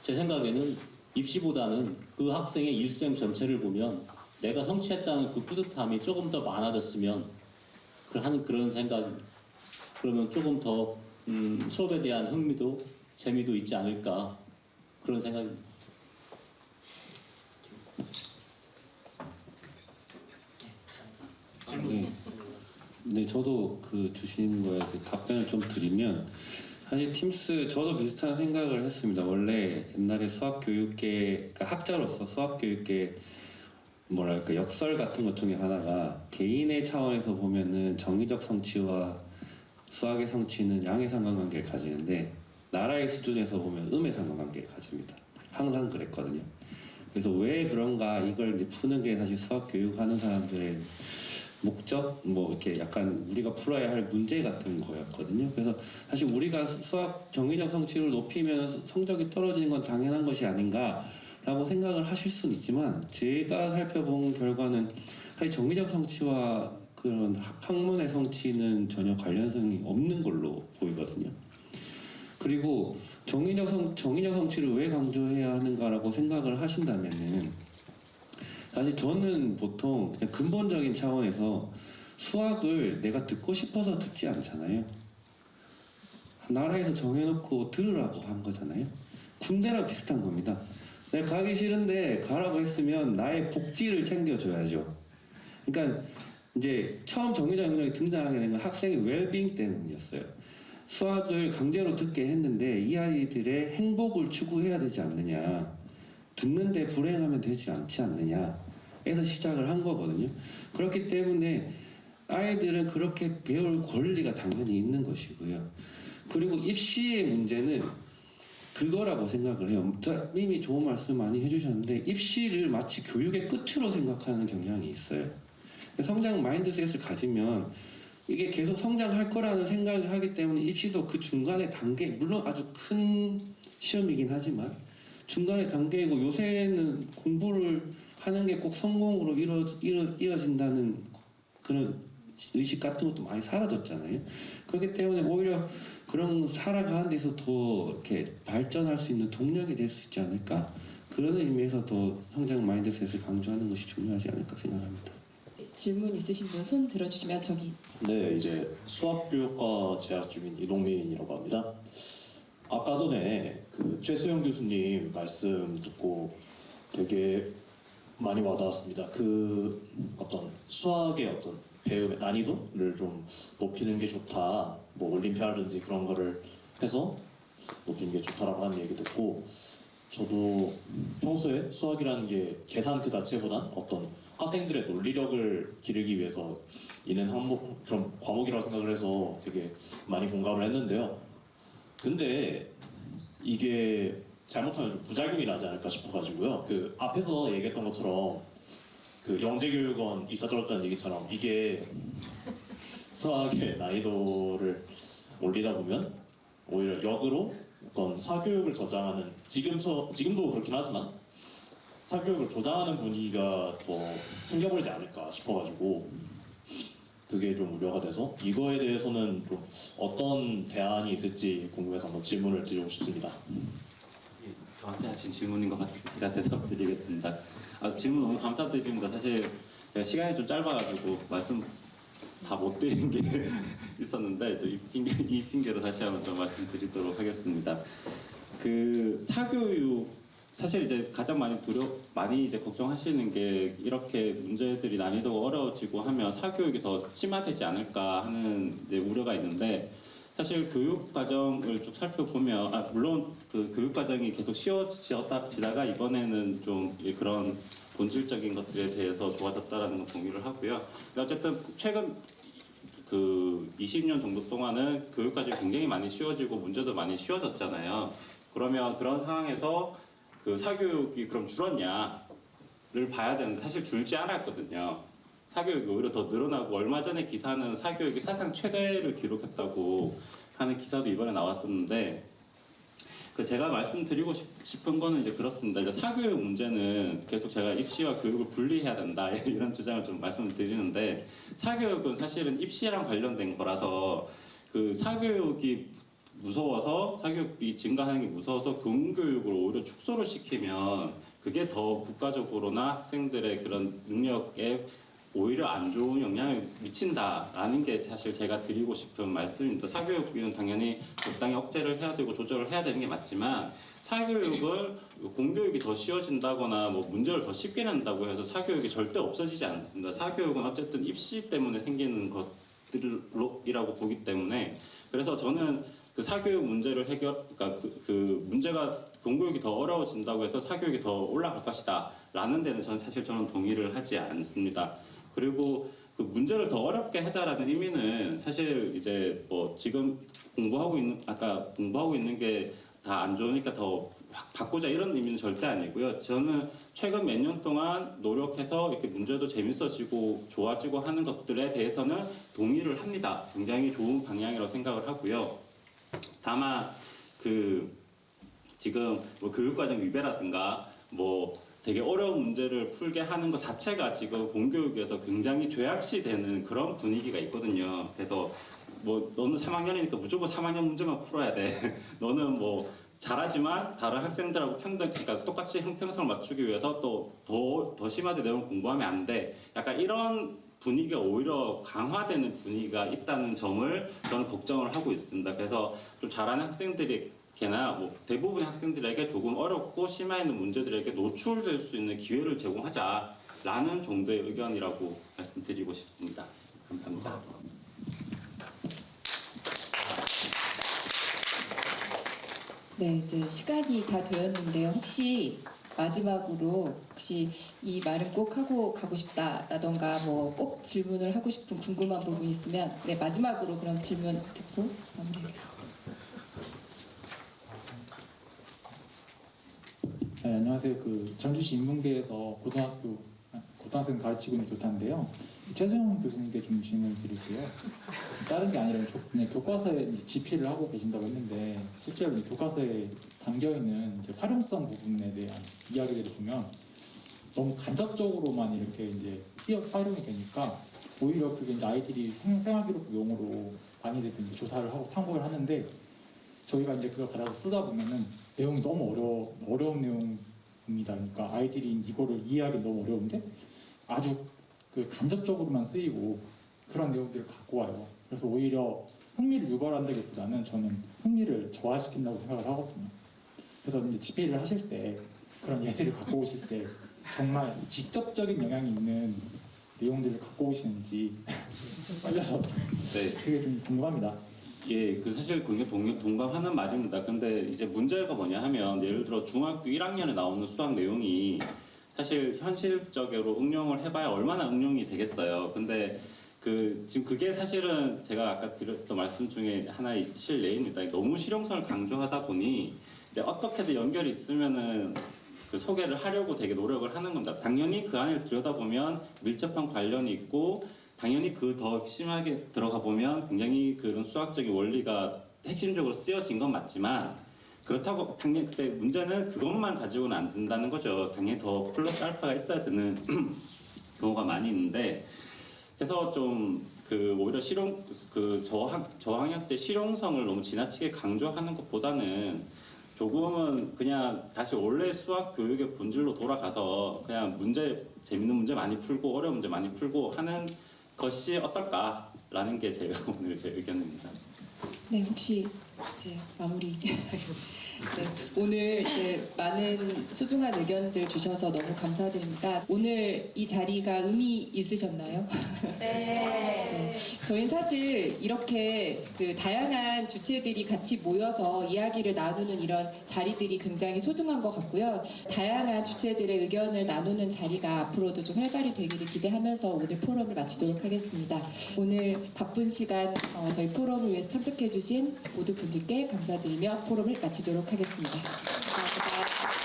제 생각에는 입시보다는 그 학생의 일생 전체를 보면 내가 성취했다는 그 뿌듯함이 조금 더 많아졌으면 하는 그런 생각입니다. 그러면 조금 더 수업에 대한 흥미도 재미도 있지 않을까 그런 생각입니다. 네, 저도 주신 거에 답변을 좀 드리면 사실 팀스 저도 비슷한 생각을 했습니다. 원래 옛날에 수학교육계, 학자로서 수학교육계 역설 같은 것 중에 하나가 개인의 차원에서 보면은 정의적 성취와 수학의 성취는 양의 상관관계를 가지는데 나라의 수준에서 보면 음의 상관관계를 가집니다. 항상 그랬거든요. 그래서 왜 그런가 이걸 푸는 게 사실 수학 교육하는 사람들의 목적, 뭐 이렇게 약간 우리가 풀어야 할 문제 같은 거였거든요. 그래서 사실 우리가 수학 정의적 성취를 높이면 성적이 떨어지는 건 당연한 것이 아닌가라고 생각을 하실 수는 있지만 제가 살펴본 결과는 사실 정의적 성취와 그런 학문의 성취는 전혀 관련성이 없는 걸로 보이거든요. 그리고 정의적 성취를 왜 강조해야 하는가라고 생각을 하신다면은 사실 저는 보통 그냥 근본적인 차원에서 수학을 내가 듣고 싶어서 듣지 않잖아요. 나라에서 정해놓고 들으라고 한 거잖아요. 군대랑 비슷한 겁니다. 내가 가기 싫은데 가라고 했으면 나의 복지를 챙겨줘야죠. 그러니까 이제 처음 정의적 영역이 등장하게 된 건 학생의 웰빙 때문이었어요. 수학을 강제로 듣게 했는데 이 아이들의 행복을 추구해야 되지 않느냐. 듣는데 불행하면 되지 않지 않느냐 에서 시작을 한 거거든요. 그렇기 때문에 아이들은 그렇게 배울 권리가 당연히 있는 것이고요. 그리고 입시의 문제는 그거라고 생각을 해요. 이미 좋은 말씀 많이 해주셨는데 입시를 마치 교육의 끝으로 생각하는 경향이 있어요. 성장 마인드셋을 가지면 이게 계속 성장할 거라는 생각을 하기 때문에 입시도 그 중간의 단계, 물론 아주 큰 시험이긴 하지만 중간의 단계이고 요새는 공부를 하는 게 꼭 성공으로 이어진다는 그런 의식 같은 것도 많이 사라졌잖아요. 그렇기 때문에 오히려 그런 살아가는 데서 더 이렇게 발전할 수 있는 동력이 될 수 있지 않을까. 그런 의미에서 더 성장 마인드셋을 강조하는 것이 중요하지 않을까 생각합니다. 질문 있으신 분 손 들어주시면 저기. 네, 이제 수학교육과 재학 중인 이동민이라고 합니다. 아까 전에 그 최수영 교수님 말씀 듣고 되게 많이 와닿았습니다. 그 어떤 수학의 어떤 배움의 난이도를 좀 높이는 게 좋다. 뭐 올림피아라든지 그런 거를 해서 높이는 게 좋다라고 하는 얘기 듣고 저도 평소에 수학이라는 게 계산 그 자체보단 어떤 학생들의 논리력을 기르기 위해서 있는 항목 그런 과목이라고 생각을 해서 되게 많이 공감을 했는데요. 근데 이게 잘못하면 좀 부작용이 나지 않을까 싶어가지고요. 그 앞에서 얘기했던 것처럼 그 영재교육원 이사 들었다는 얘기처럼 이게 수학의 난이도를 올리다 보면 오히려 역으로 어떤 사교육을 저장하는 지금도 그렇긴 하지만 사교육을 조장하는 분위기가 더 생겨버리지 않을까 싶어가지고 그게 좀 우려가 돼서 이거에 대해서는 좀 어떤 대안이 있을지 궁금해서 한번 질문을 드리고 싶습니다. 저한테 하신 질문인 것 같으니까 대답드리겠습니다. 질문 너무 감사드립니다. 사실 시간이 좀 짧아가지고 말씀 다 못 드린 게 있었는데 이 핑계로 다시 한번 좀 말씀드리도록 하겠습니다. 그 사교육 사실 이제 가장 많이 이제 걱정하시는 게 이렇게 문제들이 난이도가 어려워지고 하면 사교육이 더 심화되지 않을까 하는 이제 우려가 있는데 사실 교육 과정을 쭉 살펴보면 물론 그 교육 과정이 계속 쉬워지다가 이번에는 좀 그런 본질적인 것들에 대해서 좋아졌다라는 건 동의를 하고요. 어쨌든 최근 그 20년 정도 동안은 교육 과정이 굉장히 많이 쉬워지고 문제도 많이 쉬워졌잖아요. 그러면 그런 상황에서 그 사교육이 그럼 줄었냐를 봐야 되는데 사실 줄지 않았거든요. 사교육이 오히려 더 늘어나고 얼마 전에 기사는 사교육이 사상 최대를 기록했다고 하는 기사도 이번에 나왔었는데 그 제가 말씀드리고 싶은 거는 이제 그렇습니다. 이제 사교육 문제는 계속 제가 입시와 교육을 분리해야 된다 이런 주장을 좀 말씀을 드리는데 사교육은 사실은 입시랑 관련된 거라서 그 사교육이 무서워서 사교육비 증가하는 게 무서워서 공교육을 오히려 축소를 시키면 그게 더 국가적으로나 학생들의 그런 능력에 오히려 안 좋은 영향을 미친다라는 게 사실 제가 드리고 싶은 말씀입니다. 사교육비는 당연히 적당히 억제를 해야 되고 조절을 해야 되는 게 맞지만 사교육을 공교육이 더 쉬워진다거나 뭐 문제를 더 쉽게 낸다고 해서 사교육이 절대 없어지지 않습니다. 사교육은 어쨌든 입시 때문에 생기는 것들이라고 보기 때문에 그래서 저는 그 사교육 문제를 그러니까 그 문제가 공교육이 더 어려워진다고 해서 사교육이 더 올라갈 것이다라는 데는 저는 동의를 하지 않습니다. 그리고 그 문제를 더 어렵게 하자라는 의미는 사실 이제 뭐 지금 공부하고 있는 게 다 안 좋으니까 더 확 바꾸자 이런 의미는 절대 아니고요. 저는 최근 몇 년 동안 노력해서 이렇게 문제도 재밌어지고 좋아지고 하는 것들에 대해서는 동의를 합니다. 굉장히 좋은 방향이라고 생각을 하고요. 다만 지금 뭐 교육과정 위배라든가 뭐 되게 어려운 문제를 풀게 하는 것 자체가 지금 공교육에서 굉장히 죄악시되는 그런 분위기가 있거든요. 그래서 뭐 너는 3학년이니까 무조건 3학년 문제만 풀어야 돼. 너는 뭐 잘하지만 다른 학생들하고 그러니까 똑같이 형평성을 맞추기 위해서 또 더 심하게 내용을 공부하면 안 돼. 약간 이런 분위기가 오히려 강화되는 분위기가 있다는 점을 저는 걱정을 하고 있습니다. 그래서 좀 잘하는 학생들에게나 뭐 대부분의 학생들에게 조금 어렵고 심화 있는 문제들에게 노출될 수 있는 기회를 제공하자라는 정도의 의견이라고 말씀드리고 싶습니다. 감사합니다. 네, 이제 시간이 다 되었는데요. 혹시 마지막으로 혹시 이 말은 꼭 하고 가고 싶다라던가 뭐 꼭 질문을 하고 싶은 궁금한 부분이 있으면 네, 마지막으로 그럼 질문 듣고 마무리하겠습니다. 네, 안녕하세요. 전주시 인문계에서 고등학생 가르치고 있는 교사인데요. 최소영 교수님께 좀 질문 드릴게요. 다른 게 아니라 그냥 교과서에 이제 집필을 하고 계신다고 했는데 실제로 이 교과서에 담겨 있는 이제 활용성 부분에 대한 이야기들을 보면 너무 간접적으로만 이렇게 이제 활용이 되니까 오히려 그게 이제 아이들이 생활기록용으로 많이들 이제 조사를 하고 탐구를 하는데 저희가 이제 그걸 받아서 쓰다 보면은 내용이 너무 어려운 내용입니다. 그러니까 아이들이 이거를 이해하기 너무 어려운데 아주 간접적으로만 쓰이고 그런 내용들을 갖고 와요. 그래서 오히려 흥미를 유발한다기보다는 저는 흥미를 저하시킨다고 생각을 하거든요. 그래서 이제 집필을 하실 때 그런 예들을 갖고 오실 때 정말 직접적인 영향이 있는 내용들을 갖고 오시는지 빨려서 네. 그게 좀 궁금합니다. 예, 사실 굉장히 동감하는 말입니다. 근데 이제 문제가 뭐냐 하면 예를 들어 중학교 1학년에 나오는 수학 내용이 사실 현실적으로 응용을 해봐야 얼마나 응용이 되겠어요. 근데 지금 그게 사실은 제가 아까 드렸던 말씀 중에 하나의 실례입니다. 너무 실용성을 강조하다 보니 어떻게든 연결이 있으면은 소개를 하려고 되게 노력을 하는 겁니다. 당연히 그 안을 들여다보면 밀접한 관련이 있고 당연히 더 심하게 들어가 보면 굉장히 그런 수학적인 원리가 핵심적으로 쓰여진 건 맞지만 그렇다고 당연히 그때 문제는 그것만 가지고는 안 된다는 거죠. 당연히 더 플러스 알파가 있어야 되는 경우가 많이 있는데 그래서 좀 오히려 저학년 때 실용성을 너무 지나치게 강조하는 것보다는 조금은 그냥 다시 원래 수학 교육의 본질로 돌아가서 그냥 재밌는 문제 많이 풀고 어려운 문제 많이 풀고 하는 것이 어떨까라는 게 제가 오늘 제 의견입니다. 네, 혹시 이제 마무리. 네, 오늘 이제 많은 소중한 의견들 주셔서 너무 감사드립니다. 오늘 이 자리가 의미 있으셨나요? 네. 저희는 사실 이렇게 다양한 주체들이 같이 모여서 이야기를 나누는 이런 자리들이 굉장히 소중한 것 같고요. 다양한 주체들의 의견을 나누는 자리가 앞으로도 좀 활발히 되기를 기대하면서 오늘 포럼을 마치도록 하겠습니다. 오늘 바쁜 시간 저희 포럼을 위해서 참석해주신 모든 분들께 감사드리며 포럼을 마치도록 하겠습니다. 감사합니다.